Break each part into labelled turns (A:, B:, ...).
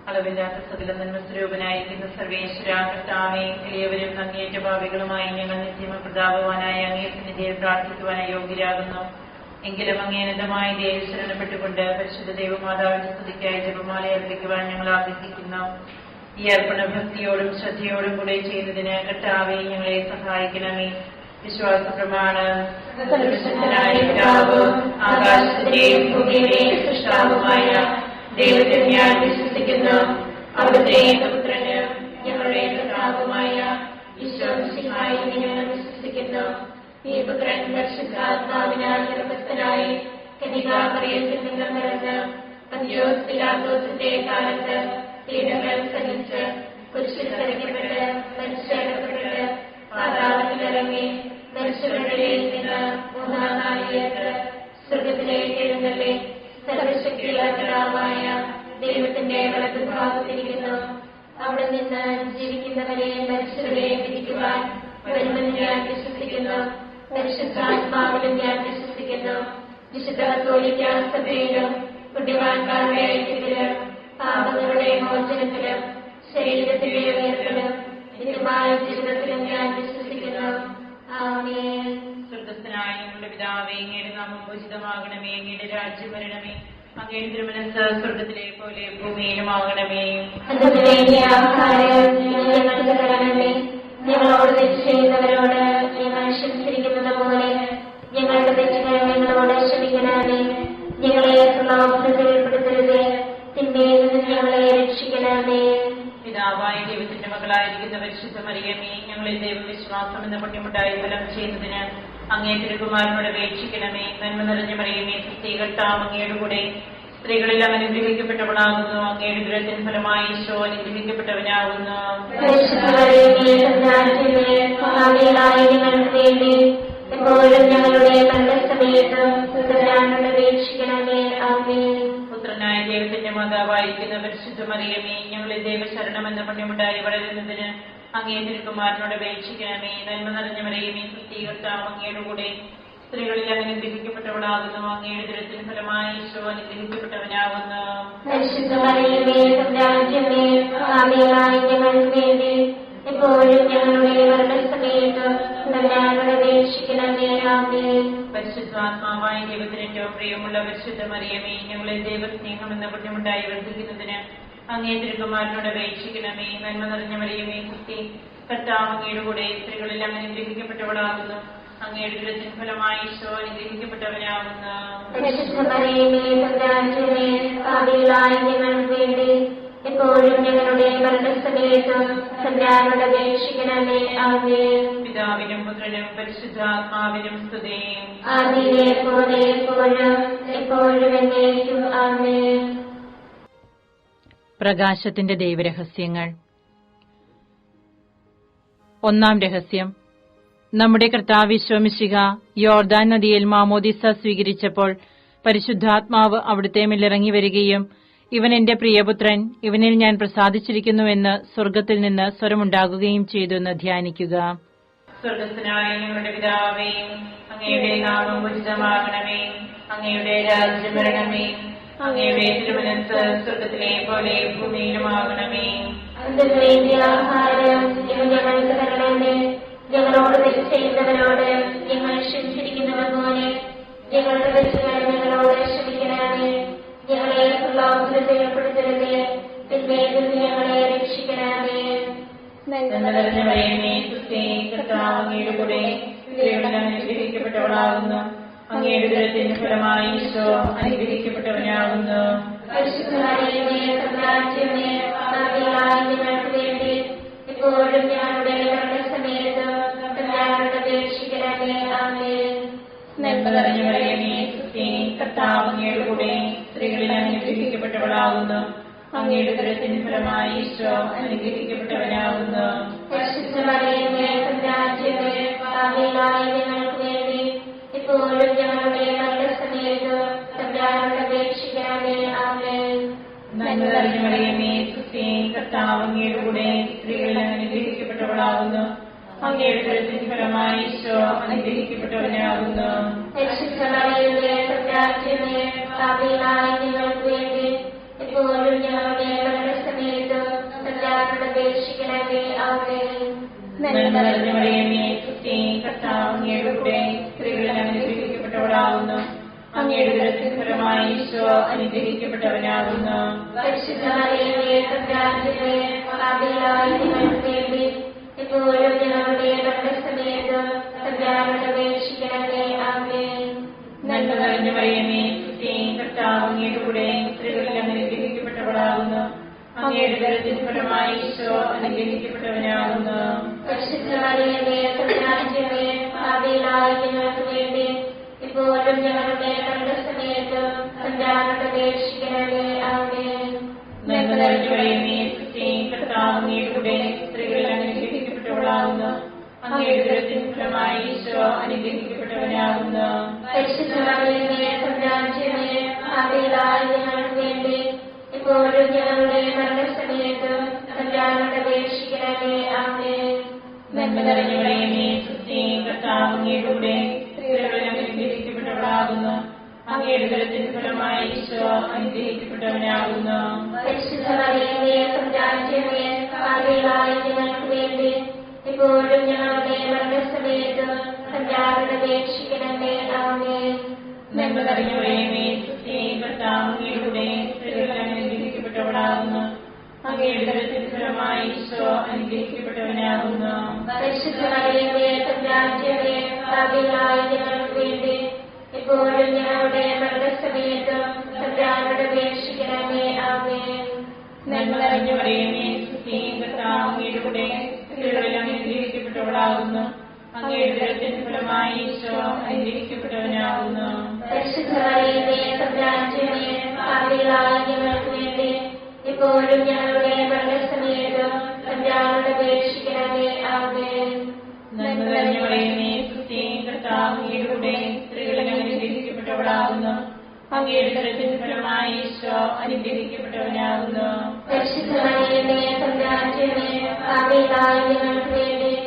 A: അളവില്ലാത്ത സകല നന്മസ്വരൂപനായിരിക്കുന്ന സർവേശ്വര കർത്താവേ, എളിയവരും അങ്ങേയറ്റ ഭാവികളുമായി ഞങ്ങൾ നിത്യമ പ്രതാപവാനായ അങ്ങേ സന്നിധിയിൽ പ്രാർത്ഥിക്കുവാനായി യോഗ്യരാകുന്നു. എങ്കിലും അങ്ങേനതമായ ദേവി ശരണപ്പെട്ടുകൊണ്ട് പരിശുദ്ധ ദൈവമാതാവിന്റെ സ്തുതിക്കായി ജപമാല അർപ്പിക്കുവാൻ ഞങ്ങൾ ആഗ്രഹിക്കുന്നു. ഈ അർപ്പണ ഭക്തിയോടും ശ്രദ്ധയോടും കൂടെ ചെയ്യുന്നതിന് കർത്താവേ ഞങ്ങളെ സഹായിക്കണമേ. വിശ്വാസ പ്രമാണം. ആകാശത്തിന്റെയും ഭൂമിയുടെയും സൃഷ്ടാവുമായ ദൈവത്തിൽ ഞാൻ വിശ്വസിക്കുന്നു. അവിടുത്തെ ഏകപുത്രന് ഞങ്ങളുടെ കർത്താവുമായ ഈശോമിശിഹായിൽ ഞങ്ങൾ വിശ്വസിക്കുന്നു. ഈ പുത്രൻ പരിശുദ്ധാത്മാവിനാൽ ഗർഭസ്ഥനായി കന്യകാമറിയത്തിൽ നിന്ന് പിറന്ന് പന്തിയോസ് പിലാത്തോസിന്റെ കാലത്ത് പീഡകൾ സഹിച്ച് കുരിശിൽ തറയ്ക്കപ്പെട്ട് മരിച്ചടക്കപ്പെട്ട് പാതാളത്തിലിറങ്ങി മരിച്ചവരുടെ നിന്ന് മൂന്നാം നാളിലേക്ക് സ്വർഗത്തിലേക്ക് എഴുന്നള്ളി സർവശക്തിയുള്ള പിതാവായ ദൈവത്തിന്റെ വലതുഭാഗത്തിരിക്കുന്നു. അവിടെ നിന്ന് ജീവിക്കുന്നവരെയും മരിച്ചവരെയും വിധിക്കുവാൻ വരുമെന്ന് ഞാൻ വിശ്വസിക്കുന്നു. പരിശുദ്ധാത്മാവിലും ഞാൻ വിശ്വസിക്കുന്നു. വിശുദ്ധ കത്തോലിക്ക സഭയിലും പുണ്യവാന്മാരുടെ ഐക്യത്തിലും പാപങ്ങളുടെ മോചനത്തിലും ശരീരത്തിലെ ഉയർത്തലും നിത്യമായ ജീവിതത്തിലും ഞാൻ വിശ്വസിക്കുന്നു. ആമേൻ. സ്വർഗ്ഗസ്ഥനായ ഞങ്ങളുടെ പിതാവേ, അങ്ങയുടെ നാമം പൂജിതമാകണമേ. അങ്ങയുടെ രാജ്യം വരണമേ. അങ്ങയുടെ തിരുമനസ്സ് സ്വർഗ്ഗത്തിലെ പോലെ ഭൂമിയിലുമാകണമേ. ഞങ്ങളോട് തെറ്റ് ചെയ്യുന്നവരോട് ഞങ്ങൾ ക്ഷമിച്ചിരിക്കുന്നത് പോലെ ഞങ്ങളുടെ തെറ്റുകൾ ഞങ്ങളോട് ക്ഷമിക്കണമേ. ഞങ്ങളെ പ്രലോഭനത്തിൽ ഉൾപ്പെടുത്തരുതേ, തിന്മയിൽ നിന്ന് ഞങ്ങളെ രക്ഷിക്കണമേ. പിതാവായ ദൈവത്തിന്റെ മകളായിരിക്കുന്ന പരിശുദ്ധ മറിയമേ, ഞങ്ങളിൽ ദൈവവിശ്വാസം എന്ന പുണ്യമുണ്ടായി ഫലം ചെയ്യുന്നതിന് അങ്ങേ തിരുകുമാരനോട് അപേക്ഷിക്കണമേ. നന്മ നിറഞ്ഞ മറിയമേ, കർത്താവ് അങ്ങയുടെ കൂടെ സ്ത്രീകളെല്ലാം അനുഗ്രഹിക്കപ്പെട്ടവളാകുന്നു. അങ്ങയുടെ ദുരത്തിന് ഫലമായി ഈശോ അനുഗ്രഹിക്കപ്പെട്ടവനാകുന്നു. പുത്രനായ ദൈവത്തിന്റെ മാതാവായിരിക്കുന്ന പരിശുദ്ധ മറിയമേ, ഞങ്ങളിൽ ദൈവശരണം എന്ന പുണ്യമുണ്ടായി വളരുന്നതിന് അങ്ങേ തിരുകുമാരനോട് അപേക്ഷിക്കണമേ. നന്മ നിറഞ്ഞ മറിയമേ, കർത്താവ് അങ്ങയുടെ കൂടെ സ്ത്രീകളിൽ അനുഗ്രഹിക്കപ്പെട്ടവളാകുന്നു. അങ്ങയുടെ ദുരത്തിന് ഫലമായി ഈശോ അനുഗ്രഹിക്കപ്പെട്ടവനാകുന്നു. പരിശുദ്ധാത്മാവായ ദൈവത്തിന് ഏറ്റവും പ്രിയമുള്ള പരിശുദ്ധ മറിയമേ, ഞങ്ങളിൽ ദൈവസ്നേഹം എന്ന പുണ്യമുണ്ടായി വർദ്ധിക്കുന്നതിന് അങ്ങേ തിരുകുമാരനോട് അപേക്ഷിക്കണമേ. നന്മ നിറഞ്ഞ മറിയമേ, കർത്താവ് അങ്ങയുടെ കൂടെ സ്ത്രീകളെല്ലാം അനുഗ്രഹിക്കപ്പെട്ടവളാകുന്നു. അങ്ങയുടെ ദുരത്തിന് ഫലമായി ഈശോ അനുഗ്രഹിക്കപ്പെട്ടവനാകുന്നു. എപ്പോഴും ഞങ്ങളുടെ മരണസമയത്തും തമ്പുരാനോട് അപേക്ഷിക്കണമേ. ആമേൻ. പിതാവിനും പുത്രനും പരിശുദ്ധാത്മാവിനും സ്തുതി. ആദിയിലെ പോലെ എപ്പോഴും എപ്പോഴും എന്നേക്കും. ആമേൻ.
B: പ്രകാശത്തിന്റെ ദൈവരഹസ്യങ്ങൾ. ഒന്നാം രഹസ്യം. നമ്മുടെ കർത്താവ് ഈശോ മിശിഹ യോർദാൻ നദിയിൽ മാമോദിസ സ്വീകരിച്ചപ്പോൾ പരിശുദ്ധാത്മാവ് അവിടുത്തെ മേലിറങ്ങി വരികയും ഇവൻ എന്റെ പ്രിയപുത്രൻ, ഇവനിൽ ഞാൻ പ്രസാദിച്ചിരിക്കുന്നുവെന്ന് സ്വർഗ്ഗത്തിൽ നിന്ന് സ്വരമുണ്ടാകുകയും ചെയ്തു എന്ന് ധ്യാനിക്കുക.
A: സ്വർഗ്ഗസ്ഥനായ ഞങ്ങളുടെ പിതാവേ, അങ്ങയുടെ നാമം പൂജിതമാകണമേ. അങ്ങയുടെ രാജ്യം വരണമേ. അങ്ങയുടെ തിരുമനസ്സ് സ്വർഗ്ഗത്തിലെ പോലെ ഭൂമിയിലുമാകണമേ.
C: ആഹാരം ഞങ്ങൾക്ക് തരണമേ. ഞങ്ങളോട് തെറ്റ് ചെയ്യുന്നവരോട് ഞങ്ങൾ ക്ഷമിച്ചിരിക്കുന്നത് പോലെ ഞങ്ങളുടെ തെറ്റുകൾ ഞങ്ങളോട് ക്ഷമിക്കണമേ. ഞങ്ങളെ പ്രലോഭനത്തിൽ ഉൾപ്പെടുത്തരുതേ, തിന്മയിൽ നിന്ന് ഞങ്ങളെ രക്ഷിക്കണമേ.
A: കർത്താവ് അങ്ങയുടെ കൂടെ സ്ത്രീകളിൽ അനുഗ്രഹിക്കപ്പെട്ടവളാകുന്നു. അങ്ങയുടെ ദുരത്തിന് ഫലമായി ഈശോ അനുഗ്രഹിക്കപ്പെട്ടവനാകുന്നു.
C: എപ്പോഴും ഞങ്ങളുടെ മരണസമയത്ത് തമ്പുരാനോട് അപേക്ഷിക്കണമേ. ആമേൻ.
A: നന്മ നിറഞ്ഞ മറിയമേ, കർത്താവ് അങ്ങയുടെ കൂടെ സ്ത്രീകളിൽ അനുഗ്രഹിക്കപ്പെട്ടവളാകുന്നു. അങ്ങയുടെ ദുരത്തിന് ഫലമായി ഈശോ അനുഗ്രഹിക്കപ്പെട്ടവനാകുന്നു.
C: എപ്പോഴും ഞങ്ങളുടെ മരണസമയത്ത് തമ്പുരാനോട് അപേക്ഷിക്കണമേ. ആമേൻ.
A: നന്മ നിറഞ്ഞ മറിയമേ, കർത്താവ് അങ്ങയുടെ കൂടെ സ്ത്രീകളിൽ അനുഗ്രഹിക്കപ്പെട്ടവളാകുന്നു. അങ്ങയുടെ ദുരത്തിന് ഫലമായി ഈശോ അനുഗ്രഹിക്കപ്പെട്ടവനാകുന്നു.
C: എപ്പോഴും ഞങ്ങളുടെ
B: നന്മ നിറഞ്ഞ മറിയമേ, സുസ്ഥി, കർത്താവ് അങ്ങയുടെ കൂടെ സ്ത്രീകളിൽ അനുഗ്രഹിക്കപ്പെട്ടവളാകുന്നു. അങ്ങയുടെ ഉദരത്തിൻ ഫലമായി ഈശോ അനുഗ്രഹിക്കപ്പെട്ടവനാകുന്നു.
C: പരിശുദ്ധ മറിയമേ, തമ്പുരാന്റെ പാപികളായ ഞങ്ങൾക്ക് വേണ്ടി ഇപ്പോഴും ഞങ്ങളുടെ മരണസമയത്തും തമ്പുരാനോട് അപേക്ഷിക്കണമേ. ആമേൻ.
B: നന്മ നിറഞ്ഞ മറിയമേ, സുസ്ഥി, കർത്താവ് അങ്ങയുടെ കൂടെ സ്ത്രീകളിൽ അനുഗ്രഹിക്കപ്പെട്ടവളാകുന്നു. അങ്ങയുടെ ഉദരത്തിൻ ഫലമായി ഈശോ അനുഗ്രഹിക്കപ്പെട്ടവനാകുന്നു.
C: പരിശുദ്ധ മറിയമേ, തമ്പുരാന്റെ പാപികളായ ഞങ്ങൾക്ക് വേണ്ടി ഇപ്പോഴും ഞങ്ങളുടെ മരണസമയത്തും തമ്പുരാനോട് അപേക്ഷിക്കണമേ. ആമേൻ.
B: നന്മ നിറഞ്ഞ മറിയമേ, സുസ്ഥി, കർത്താവ് അങ്ങയുടെ കൂടെ സ്ത്രീകളിൽ അനുഗ്രഹിക്കപ്പെട്ടവളാകുന്നു. അങ്ങയുടെ ഉദരത്തിൻ ഫലമായി ഈശോ അനുഗ്രഹിക്കപ്പെട്ടവനാകുന്നു.
C: പരിശുദ്ധ മറിയമേ, തമ്പുരാന്റെ പാപികളായ ഞങ്ങൾക്ക് വേണ്ടി ഇപ്പോഴും ഞങ്ങളുടെ മരണസമയത്തും തമ്പുരാനോട് അപേക്ഷിക്കണമേ. ആമേൻ.
B: നന്മ നിറഞ്ഞ മറിയമേ, സുസ്ഥി, കർത്താവ് അങ്ങയുടെ കൂടെ സ്ത്രീകളിൽ അനുഗ്രഹിക്കപ്പെട്ടവളാകുന്നു. അങ്ങയുടെ ഉദരത്തിൻ ഫലമായി ഈശോ അനുഗ്രഹിക്കപ്പെട്ടവനാകുന്നു.
C: പരിശുദ്ധ മറിയമേ, തമ്പുരാന്റെ പാപികളായ ഞങ്ങൾക്ക് വേണ്ടി ഇപ്പോഴും ഞങ്ങളുടെ മരണസമയത്തും തമ്പുരാനോട് അപേക്ഷിക്കണമേ. ആമേൻ.
B: നന്മ നിറഞ്ഞ മറിയമേ, സുസ്ഥി, കർത്താവ് അങ്ങയുടെ കൂടെ സ്ത്രീകളിൽ അനുഗ്രഹിക്കപ്പെട്ടവളാകുന്നു. അങ്ങയുടെ ഉദരത്തിൻ ഫലമായി ഈശോ അനുഗ്രഹിക്കപ്പെട്ടവനാകുന്നു.
C: പരിശുദ്ധ മറിയമേ, തമ്പുരാന്റെ പാപികളായ ഞങ്ങൾക്ക് വേണ്ടി ഇപ്പോഴും ഞങ്ങളുടെ മരണസമയത്തും തമ്പുരാനോട് അപേക്ഷിക്കണമേ. ആമേൻ.
B: നന്മ നിറഞ്ഞ മറിയമേ, സുസ്ഥി, കർത്താവ് അങ്ങയുടെ കൂടെ സ്ത്രീകളിൽ അനുഗ്രഹിക്കപ്പെട്ടവളാകുന്നു. അങ്ങയുടെ ഉദരത്തിൻ ഫലമായി ഈശോ അനുഗ്രഹിക്കപ്പെട്ടവനാകുന്നു.
C: പരിശുദ്ധ മറിയമേ, തമ്പുരാന്റെ പാപികളായ ഞങ്ങൾക്ക് വേണ്ടി ഇപ്പോഴും ഞങ്ങളുടെ മരണസമയത്തും തമ്പുരാനോട് അപേക്ഷിക്കണമേ. ആമേൻ.
B: നന്മ നിറഞ്ഞ മറിയമേ, സുസ്ഥി, കർത്താവ് അങ്ങയുടെ കൂടെ സ്ത്രീകളിൽ അനുഗ്രഹിക്കപ്പെട്ടവളാകുന്നു. അങ്ങയുടെ ഉദരത്തിൻ ഫലമായി ഈശോ അനുഗ്രഹിക്കപ്പെട്ടവനാകുന്നു.
C: പരിശുദ്ധ മറിയമേ, തമ്പുരാന്റെ പാപികളായ ഞങ്ങൾക്ക് വേണ്ടി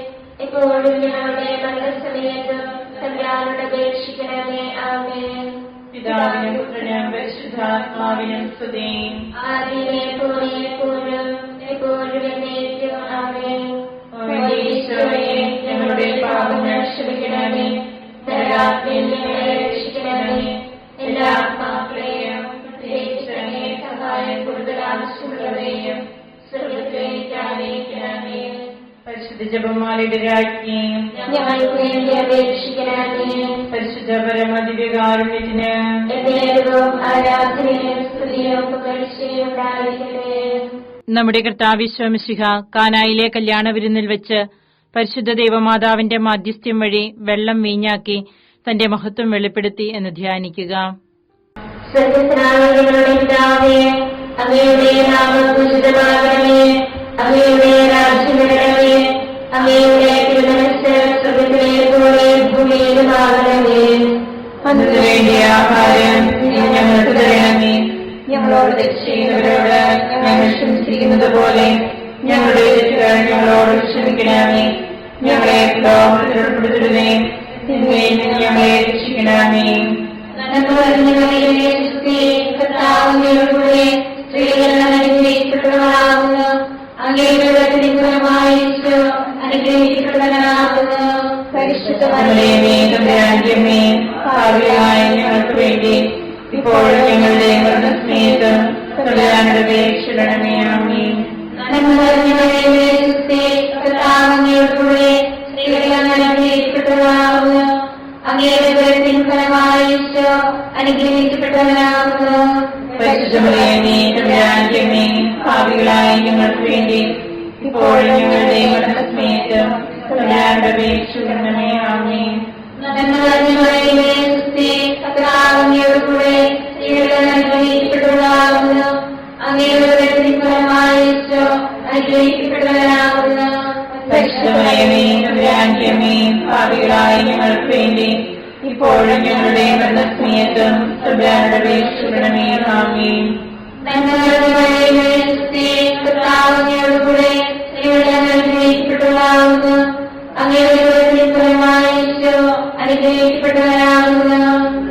C: ഇപ്പോഴും ഞങ്ങളുടെ മരണസമയത്തും തമ്പുരാനോട് അപേക്ഷിക്കണമേ. ആമേൻ.
B: പിതാവിനും പുത്രനും പരിശുദ്ധാത്മാവിനും സ്തുതി.
C: ആദിയിലെ പോലെ എപ്പോഴും എപ്പോഴും എന്നേക്കും. ആമേൻ.
B: ഓ ഈശോയെ, ഞങ്ങളുടെ പാപങ്ങൾ ക്ഷമിക്കണമേ. നരകാഗ്നിയിൽ ഞങ്ങളെ രക്ഷിക്കണമേ. എല്ലാ ആത്മാക്കളെയും പ്രത്യേകിച്ച് അങ്ങേ സഹായം കൂടുതൽ ആവശ്യമുള്ളവരെയും സ്വർഗ്ഗത്തിലേക്ക് ആനയിക്കണമേ. പരിശുദ്ധ ജപമാലയുടെ രാജ്ഞിയും
C: ഞങ്ങൾക്ക് വേണ്ടി അപേക്ഷിക്കണമേ.
B: പരിശുദ്ധ പരമദിവ്യകാരുണ്യത്തിന്
C: എന്നേരവും ആരാധനയും സ്തുതിയും പുകഴ്ചയും ഉണ്ടായിരിക്കട്ടെ.
B: നമ്മുടെ കർത്താവ് മിശിഹ കാനായിലെ കല്യാണ വിരുന്നിൽ വെച്ച് പരിശുദ്ധ ദൈവമാതാവിന്റെ മാധ്യസ്ഥ്യം വഴി വെള്ളം വീഞ്ഞാക്കി തന്റെ മഹത്വം വെളിപ്പെടുത്തി എന്ന് ധ്യാനിക്കുക.
C: സ്വർഗ്ഗസ്ഥനായ ഞങ്ങളുടെ പിതാവേ, അങ്ങയുടെ നാമം പൂജിതമാകണമേ. അങ്ങയുടെ രാജ്യം വരണമേ. അങ്ങയുടെ തിരുമനസ്സ് സ്വർഗ്ഗത്തിലെ പോലെ ഭൂമിയിലുമാകണമേ.
B: അതിനു വേണ്ടിയ ആഹാരം ഇന്ന് ഞങ്ങൾക്ക് തരണമേ. ഞങ്ങളോട് തെറ്റ് ചെയ്യുന്നവരോട് ഞങ്ങൾ ക്ഷമിച്ചിരിക്കുന്നത് പോലെ ഞങ്ങളുടെ തെറ്റുകൾ ഞങ്ങളോട് ക്ഷമിക്കണമേ. ഞങ്ങളെ പ്രലോഭനത്തിൽ ഉൾപ്പെടുത്തരുതേ. തിന്മയിൽ നിന്ന് ഞങ്ങളെ രക്ഷിക്കണമേ.
C: നന്മ നിറഞ്ഞ മറിയമേ, സുസ്ഥി, കർത്താവ് അങ്ങയുടെ കൂടെ സ്ത്രീകൾ അനുഗ്രഹിക്കപ്പെട്ടവളാകുന്നു. അങ്ങയുടെ ഉദരത്തിൻ ഫലമായി ഈശോ അനുഗ്രഹിക്കപ്പെട്ടവനാകുന്നു. പരിശുദ്ധ
B: മറിയമേ, തമ്പുരാന്റെ അമ്മേ, പാപികളായ ഞങ്ങൾക്ക് വേണ്ടി ഇപ്പോഴും ഞങ്ങളുടെ മരണസമയത്ത് തമ്പുരാനോട് അപേക്ഷിക്കണമേ. ആമേൻ.
C: നന്മ നിറഞ്ഞ മറിയമേ, സുസ്ഥി, കർത്താവ് അങ്ങയുടെ കൂടെ സ്ത്രീകൾ അനുഗ്രഹിക്കപ്പെട്ടവളാകുന്നു. അങ്ങയുടെ ഉദരത്തിൻ ഫലമായി ഈശോ അനുഗ്രഹിക്കപ്പെട്ടവനാകുന്നു.
B: പരിശുദ്ധ മറിയമേ, തമ്പുരാന്റെ അമ്മേ, പാപികളായ ഞങ്ങൾക്ക് വേണ്ടി ഇപ്പോഴും ഞങ്ങളുടെ മരണസമയത്ത് തമ്പുരാനോട് അപേക്ഷിക്കണമേ. ആമേൻ.
C: നന്മ നിറഞ്ഞ മറിയമേ, സുസ്ഥി, കർത്താവ് അങ്ങയുടെ കൂടെ സ്ത്രീകൾ അനുഗ്രഹിക്കപ്പെട്ടവളാകുന്നു. അങ്ങയുടെ ഉദരത്തിൻ ഫലമായി ഈശോ അനുഗ്രഹിക്കപ്പെട്ടവനാകുന്നു.
B: പരിശുദ്ധ മറിയമേ, തമ്പുരാന്റെ അമ്മേ, പാപികളായ ഞങ്ങൾക്ക് വേണ്ടി ഇപ്പോഴും ഞങ്ങളുടെ മരണസമയത്ത് തമ്പുരാനോട് അപേക്ഷിക്കണമേ. ആമേൻ.
C: നന്മ നിറഞ്ഞ മറിയമേ, സുസ്ഥി, കർത്താവ് അങ്ങയുടെ കൂടെ സ്ത്രീകൾ അനുഗ്രഹിക്കപ്പെട്ടവളാകുന്നു. അങ്ങയുടെ ഉദരത്തിൻ ഫലമായി ഈശോ അനുഗ്രഹിക്കപ്പെട്ടവനാകുന്നു.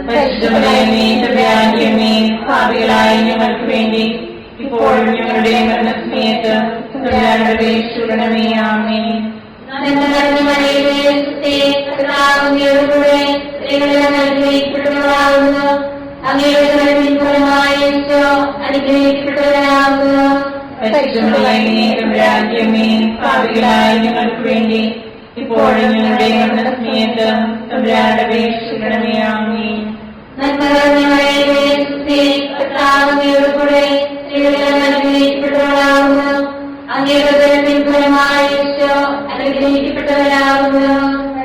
B: പരിശുദ്ധ മറിയമേ, തമ്പുരാന്റെ അമ്മേ, പാപികളായ ഞങ്ങൾക്ക് വേണ്ടി ഇപ്പോഴും ഞങ്ങളുടെ മരണസമയത്ത് തമ്പുരാനോട് അപേക്ഷിക്കണമേ. ആമേൻ.
C: നന്മ
B: രാജ്യമേ പാപികളായ ഞങ്ങൾക്ക് വേണ്ടി ഇപ്പോഴും ഞങ്ങളുടെ മരണസമയത്തും തമ്പുരാനോട് അപേക്ഷിക്കണമേ. ആമേൻ.
C: നന്മ നിറഞ്ഞ മറിയമേ, സ്തുതി. കർത്താവ് അങ്ങയോട് കൂടെ സ്ത്രീകളിൽ അനുഗ്രഹിക്കപ്പെട്ടവളാകുന്നു. അങ്ങയുടെ ഉദരത്തിൻ ഫലമായ ഈശോ അനുഗ്രഹിക്കപ്പെട്ടവരാകുന്നു.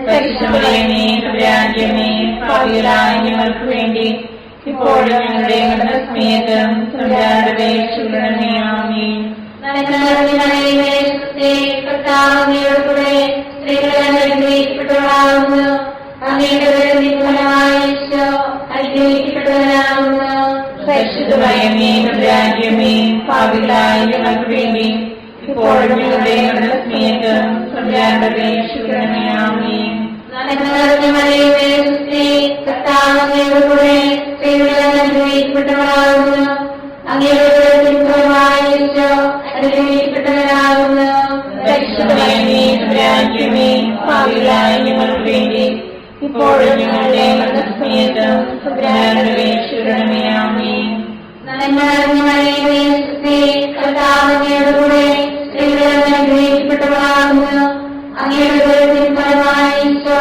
B: പരിശുദ്ധമറിയമേ രാജ്യമേ പാപികളായ ഞങ്ങൾക്ക് വേണ്ടി ഇപ്പോഴും ഞങ്ങളുടെ മരണസമയത്തും തമ്പുരാനോട് അപേക്ഷിക്കണമേ. ആമേൻ.
C: നന്മ നിറഞ്ഞ മറിയമേ, സ്തുതി. കർത്താവ് അങ്ങയോട് കൂടെ സ്ത്രീകളിൽ അനുഗ്രഹിക്കപ്പെട്ടവളാകുന്നു. അങ്ങയുടെ ഉദരത്തിൻ ഫലമായ ഈശോ അനുഗ്രഹിക്കപ്പെട്ടവരാകുന്നു.
B: പരിശുദ്ധമറിയമേ രാജ്യമേ പാപികളായ ഞങ്ങൾക്ക് വേണ്ടി ഇപ്പോഴും ഞങ്ങളുടെ മരണസമയത്തും തമ്പുരാനോട് അപേക്ഷിക്കണമേ. ആമേൻ.
C: നന്മ നിറഞ്ഞ മറിയമേ, സ്തുതി. കർത്താവ് അങ്ങയോട് കൂടെ സ്ത്രീകളിൽ അനുഗ്രഹിക്കപ്പെട്ടവളാകുന്നു. അങ്ങയുടെ ഉദരത്തിൻ ഫലമായ ഈശോ അനുഗ്രഹിക്കപ്പെട്ടവരാകുന്നു.
B: പരിശുദ്ധമറിയമേ രാജ്യമേ പാപികളായ ഞങ്ങൾക്ക് വേണ്ടി ഇപ്പോഴും ഞങ്ങളുടെ മരണസമയത്തും തമ്പുരാനോട് അപേക്ഷിക്കണമേ. ആമേൻ.
C: നന്മ നിറഞ്ഞ മറിയമേ, സ്തുതി. കർത്താവ് അങ്ങയോട് കൂടെ സ്ത്രീകളിൽ അനുഗ്രഹിക്കപ്പെട്ടവളാകുന്നു. അങ്ങയുടെ ഉദരത്തിൻ ഫലമായ ഈശോ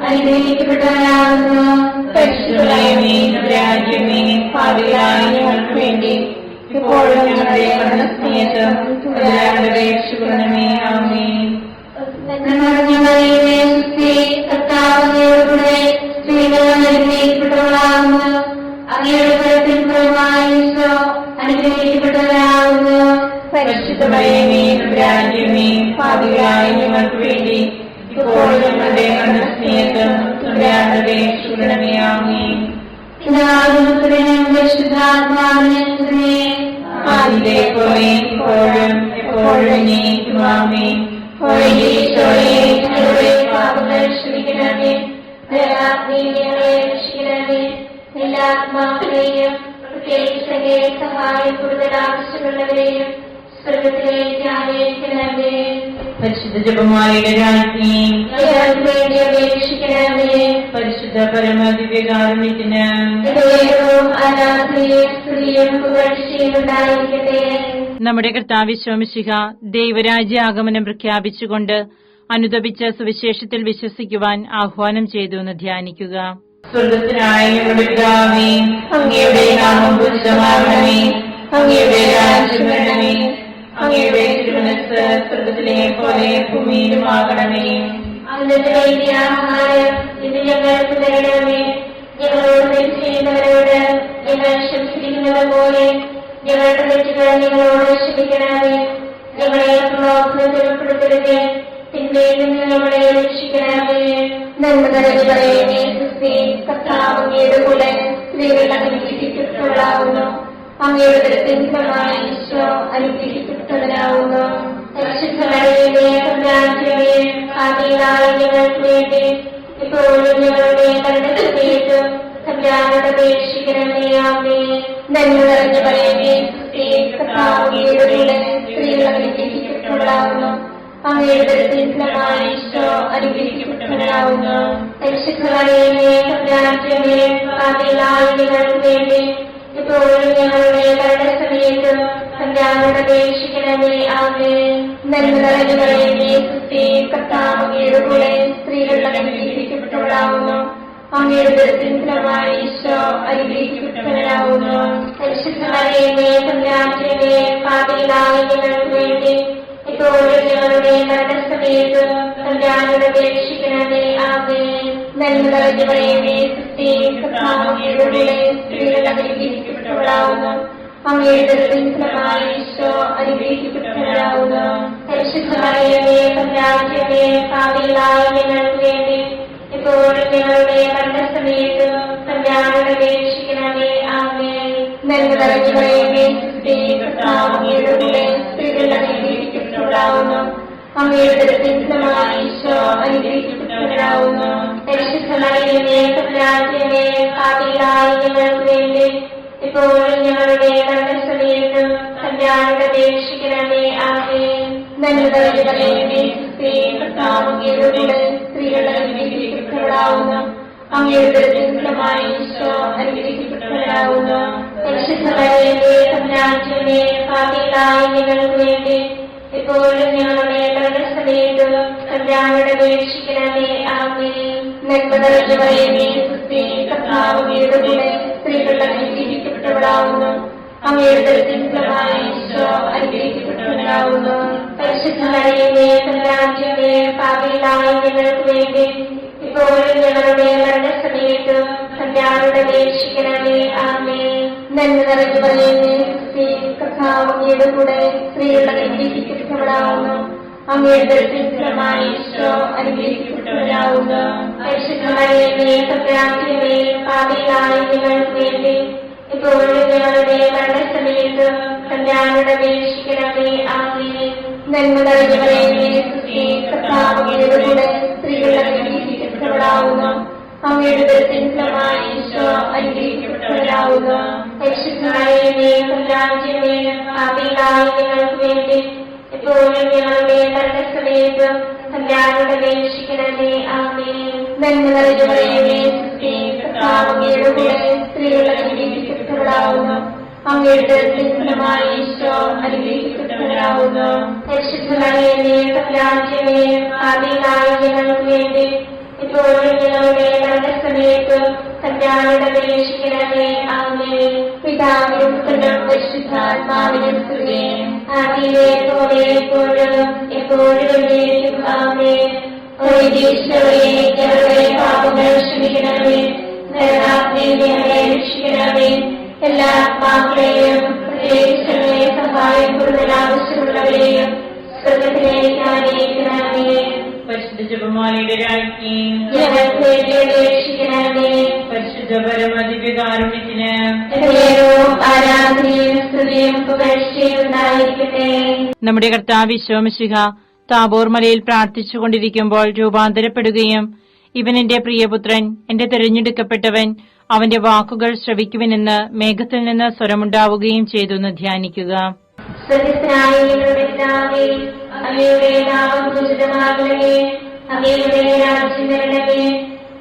C: അനുഗ്രഹിക്കപ്പെട്ടവരാകുന്നു.
B: പരിശുദ്ധമറിയമേ രാജ്യമേ പാപികളായ ഞങ്ങൾക്ക് വേണ്ടി ഇപ്പോഴും ഞങ്ങളുടെ മരണസമയത്തും തമ്പുരാനോട് അപേക്ഷിക്കണമേ. ആമേൻ.
C: നന്മ നിറഞ്ഞ മറിയമേ, സ്തുതി. കർത്താവ് അങ്ങയോട് കൂടെ സ്ത്രീകളിൽ അനുഗ്രഹിക്കപ്പെട്ടവളാകുന്നു. അങ്ങയുടെ ഉദരത്തിൻ ഫലമായ ഈശോ അനുഗ്രഹിക്കപ്പെട്ടവരാകുന്നു.
B: പരിശുദ്ധമറിയമേ രാജ്യമേ പാപികളായ ഞങ്ങൾക്ക് വേണ്ടി ഇപ്പോഴും ഞങ്ങളുടെ മരണസമയത്തും തമ്പുരാനോട് അപേക്ഷിക്കണമേ. ആമേൻ.
C: പിതാവിനും പുത്രനും പരിശുദ്ധാത്മാവിനും സ്തുതി.
B: ആദിയിലെ പോലെ ഇപ്പോഴും എപ്പോഴും എന്നേക്കും. ആമേൻ.
C: ഈശോയെ, ഞങ്ങളുടെ പാപങ്ങൾ ക്ഷമിക്കണമേ. ഞങ്ങളെ രക്ഷിക്കണമേ. എല്ലാ ആത്മാക്കളെയും പ്രത്യേകിച്ച് അങ്ങയെ സഹായം കൂടുതൽ ആവശ്യമുള്ളവരെയും സ്വർഗത്തിലേക്ക് ആനയിക്കണമേ.
B: പരിശുദ്ധ ജപമാലയുടെ രാജ്ഞി
C: ഞങ്ങൾക്ക് വേണ്ടി അപേക്ഷിക്കണമേ.
B: പരിശുദ്ധ പരമദിവ്യകാരുണ്യത്തിന്
C: ദൈവവും ആരാധനയും സ്തുതിയും പുകഴ്ചയും ഉണ്ടായിരിക്കട്ടെ.
B: നമ്മുടെ കർത്താവ് ശോമിശിഹ ദൈവരാജ്യ ആഗമനം പ്രഖ്യാപിച്ചുകൊണ്ട് അനുദപിച്ച സുവിശേഷത്തിൽ വിശ്വസിക്കുവാൻ ആഹ്വാനം ചെയ്തു എന്ന് ധ്യാനിക്കുക. സ്വർഗത്തിനായ ഞങ്ങളുടെ പിതാവേ, അങ്ങയുടെ നാമം പൂജിതമാകണമേ. അങ്ങയുടെ രാജ്യം വരണമേ. അങ്ങയുടെ തിരുമനസ്സ് സ്വർഗത്തിലെ പോലെ ഭൂമിയിലുമാകണമേ.
C: അന്നത്തെ ആഹാരം ഇന്ന് ഞങ്ങൾക്ക് തരണമേ. ഞങ്ങളോട് തെറ്റ് ചെയ്യുന്നവരോട് ഞങ്ങൾ ക്ഷമിച്ചിരിക്കുന്നത് പോലെ ഞങ്ങളുടെ തെറ്റുകൾ ഞങ്ങളോട് ക്ഷമിക്കണമേ. ഞങ്ങളെ പ്രലോഭനത്തിൽ ഉൾപ്പെടുത്തരുത്, തിന്മയിൽ നിന്ന് ഞങ്ങളെ രക്ഷിക്കണമേ. നന്മ നിറഞ്ഞ മറിയമേ, സ്തുതി. കർത്താവ് അങ്ങയുടെ കൂടെ സ്ത്രീകൾ അനുഗ്രഹിക്കപ്പെട്ടവളാകുന്നു. അങ്ങയുടെ ഉദരത്തിൻ ഫലമായ ഈശോ അനുഗ്രഹിക്കപ്പെട്ടവരാകുന്നു. പരിശുദ്ധ മറിയമേ, തമ്പുരാന്റമ്മേ, പാപികളായ ഞങ്ങൾക്ക് വേണ്ടി ഇപ്പോഴും ഞങ്ങളുടെ മരണസമയത്തും തമ്പുരാനോട് അപേക്ഷിക്കണമേ. ആമേൻ. നന്മ നിറഞ്ഞ മറിയമേ, സ്തുതി. കർത്താവ് അങ്ങയുടെ കൂടെ സ്ത്രീകൾ അനുഗ്രഹിക്കപ്പെട്ടവളാകുന്നു. അങ്ങയുടെ ഉദരത്തിൻ ഫലമായ ഈശോ അനുഗ്രഹിക്കപ്പെട്ടവരാകുന്നു. പരിശുദ്ധ മറിയമേ, തമ്പുരാന്റമ്മേ, പാപികളായ ഞങ്ങൾക്ക് വേണ്ടി ഇപ്പോഴും ഞങ്ങളുടെ മരണസമയത്തും തമ്പുരാനോട് അപേക്ഷിക്കണമേ. ആമേൻ. നന്മ നിറഞ്ഞ മറിയമേ, സ്തുതി. കർത്താവ് അങ്ങയുടെ കൂടെ സ്ത്രീകൾ അനുഗ്രഹിക്കപ്പെട്ടവളാകുന്നു. അങ്ങയുടെ ഉദരത്തിൻ ഫലമായ ഈശോ അനുഗ്രഹിക്കപ്പെട്ടവരാകുന്നു. പരിശുദ്ധ മറിയമേ, തമ്പുരാന്റമ്മേ, പാപികളായ ഞങ്ങൾക്ക് വേണ്ടി ഇപ്പോഴും ഞങ്ങളുടെ മരണസമയത്തും തമ്പുരാനോട് അപേക്ഷിക്കണമേ. ആമേൻ. നന്മ നിറഞ്ഞ മറിയമേ, സ്തുതി. കർത്താവ് അങ്ങയുടെ കൂടെ സ്ത്രീകൾ അനുഗ്രഹിക്കപ്പെട്ടവളാകുന്നു. അങ്ങയുടെ ഉദരത്തിൻ ഫലമായ ഈശോ അനുഗ്രഹിക്കപ്പെട്ടവരാകുന്നു. പരിശുദ്ധ മറിയമേ, തമ്പുരാന്റമ്മേ, പാപികളായ ഞങ്ങൾക്ക് വേണ്ടി ഇപ്പോഴും ഞങ്ങളുടെ മരണസമയത്തും തമ്പുരാനോട് അപേക്ഷിക്കണമേ. ആമേൻ. നന്മ നിറഞ്ഞ മറിയമേ, സ്തുതി. കർത്താവ് അങ്ങയുടെ കൂടെ സ്ത്രീകൾ അനുഗ്രഹിക്കപ്പെട്ടവളാകുന്നു. അങ്ങയുടെ ഉദരത്തിൻ ഫലമായ ഈശോ അനുഗ്രഹിക്കപ്പെട്ടവരാകുന്നു. പരിശുദ്ധ മറിയമേ, തമ്പുരാന്റമ്മേ, പാപികളായ ഞങ്ങൾക്ക് വേണ്ടി ഇപ്പോഴും ഞങ്ങളുടെ മരണസമയത്തും തമ്പുരാനോട് അപേക്ഷിക്കണമേ. ആമേൻ. നന്മ നിറഞ്ഞ മറിയമേ, സ്തുതി. കർത്താവ് അങ്ങയുടെ കൂടെ സ്ത്രീകൾ അനുഗ്രഹിക്കപ്പെട്ടവളാകുന്നു. അങ്ങയുടെ ഉദരത്തിൻ ഫലമായ ഈശോ അനുഗ്രഹിക്കപ്പെട്ടവരാകുന്നു.
A: പരിശുദ്ധ മറിയമേ തമ്പുരാന്റമ്മേ, പാപികളായ ഞങ്ങൾക്ക് വേണ്ടി ഇപ്പോഴും ഞങ്ങളുടെ മരണസമയത്തും തമ്പുരാനോട് അപേക്ഷിക്കണമേ. ആമേൻ. നന്മ നിറഞ്ഞ മറിയമേ, സുസ്ഥി, കർത്താവ് അങ്ങയുടെ കൂടെ സ്ത്രീകൾ അനുഗ്രഹിക്കപ്പെട്ടവളാവുന്നു. അങ്ങയുടെ ഉദരത്തിൻ ഫലമായി ഈശോ അനുഗ്രഹിക്കപ്പെട്ടവനാവുന്നു. പരിശുദ്ധ മറിയമേ തമ്പുരാന്റമ്മേ, പാപികളായ ഞങ്ങൾക്ക് വേണ്ടി ഇപ്പോഴും ഞങ്ങളുടെ മരണസമയത്തും തമ്പുരാനോട് അപേക്ഷിക്കണമേ. ആമേൻ. നന്മ നിറഞ്ഞ മറിയമേ, സുസ്ഥി, കർത്താവ് അങ്ങയുടെ കൂടെ സ്ത്രീകൾ അനുഗ്രഹിക്കപ്പെട്ടവളാവുന്നു. അങ്ങയുടെ ഉദരത്തിൻ ഫലമായി ഈശോ അനുഗ്രഹിക്കപ്പെട്ടവനാവുന്നു. പരിശുദ്ധ മറിയമേ തമ്പുരാന്റമ്മേ, പാപികളായ ഞങ്ങൾക്ക് വേണ്ടി ഇപ്പോഴും ഞങ്ങളുടെ മരണസമയത്തും തമ്പുരാനോട് അപേക്ഷിക്കണമേ. ആമേൻ. നന്മ നിറഞ്ഞ മറിയമേ, സുസ്ഥി, കർത്താവ് അങ്ങയുടെ കൂടെ സ്ത്രീകൾ അനുഗ്രഹിക്കപ്പെട്ടവളാവുന്നു. അങ്ങയുടെ ഉദരത്തിൻ ഫലമായി ഈശോ അനുഗ്രഹിക്കപ്പെട്ടവനാവുന്നു. പരിശുദ്ധ മറിയമേ തമ്പുരാന്റമ്മേ, പാപികളായ ഞങ്ങൾക്ക് വേണ്ടി ഇപ്പോഴും ഞങ്ങളുടെ മരണസമയത്തും തമ്പുരാനോട് അപേക്ഷിക്കണമേ. ആമേൻ. നന്മ നിറഞ്ഞ മറിയമേ, സുസ്ഥി, കർത്താവ് അങ്ങയുടെ കൂടെ സ്ത്രീകൾ അനുഗ്രഹിക്കപ്പെട്ടവളാവുന്നു. അങ്ങയുടെ ഉദരത്തിൻ ഫലമായി ഈശോ അനുഗ്രഹിക്കപ്പെട്ടവനാവുന്നു. പരിശുദ്ധ മറിയമേ തമ്പുരാന്റമ്മേ, പാപികളായ ഞങ്ങൾക്ക് വേണ്ടി ഇപ്പോഴും ഞങ്ങളുടെ മരണസമയത്തും തമ്പുരാനോട് അപേക്ഷിക്കണമേ. ആമേൻ. പിതാവിനും പുത്രനും പരിശുദ്ധാത്മാവിനും സ്തുതി. ആദിയിലെ പോലെ എപ്പോഴും എപ്പോഴും എന്നേക്കും. ആമേൻ. ഈശോയെ ഞങ്ങളുടെ പാപങ്ങൾ ക്ഷമിക്കണമേ. നരകാഗ്നിയിൽ ഞങ്ങളെ രക്ഷിക്കണമേ. എല്ലാ ആത്മാക്കളെയും പ്രത്യേകിച്ച് സഹായം കൂടുതൽ ആവശ്യമുള്ളവരെയും സ്വർഗ്ഗത്തിലേക്ക് ആനയിക്കണമേ.
B: പരിശുദ്ധ ജപമാലയുടെ രാജ്ഞി
A: ഞങ്ങൾക്ക് വേണ്ടി അപേക്ഷിക്കണമേ.
B: പരിശുദ്ധ പരമദിവ്യകാരുണ്യത്തിന്
A: ആരാധനയും സ്തുതിയും പുകഴ്ചയും ഉണ്ടായിരിക്കട്ടെ.
B: നമ്മുടെ കർത്താവ് ഈശോ മിശിഹ താബോർ മലയിൽ പ്രാർത്ഥിച്ചുകൊണ്ടിരിക്കുമ്പോൾ രൂപാന്തരപ്പെടുകയും ഇവൻ എന്റെ പ്രിയപുത്രൻ, എന്റെ തിരഞ്ഞെടുക്കപ്പെട്ടവൻ, അവന്റെ വാക്കുകൾ ശ്രവിക്കുവനെന്ന് മേഘത്തിൽ നിന്ന് സ്വരമുണ്ടാവുകയും ചെയ്തു എന്ന് ധ്യാനിക്കുക.
A: അങ്ങയുടെ നാമം പൂജിതമാകണമേ. അങ്ങയുടെ രാജ്യം വരണമേ.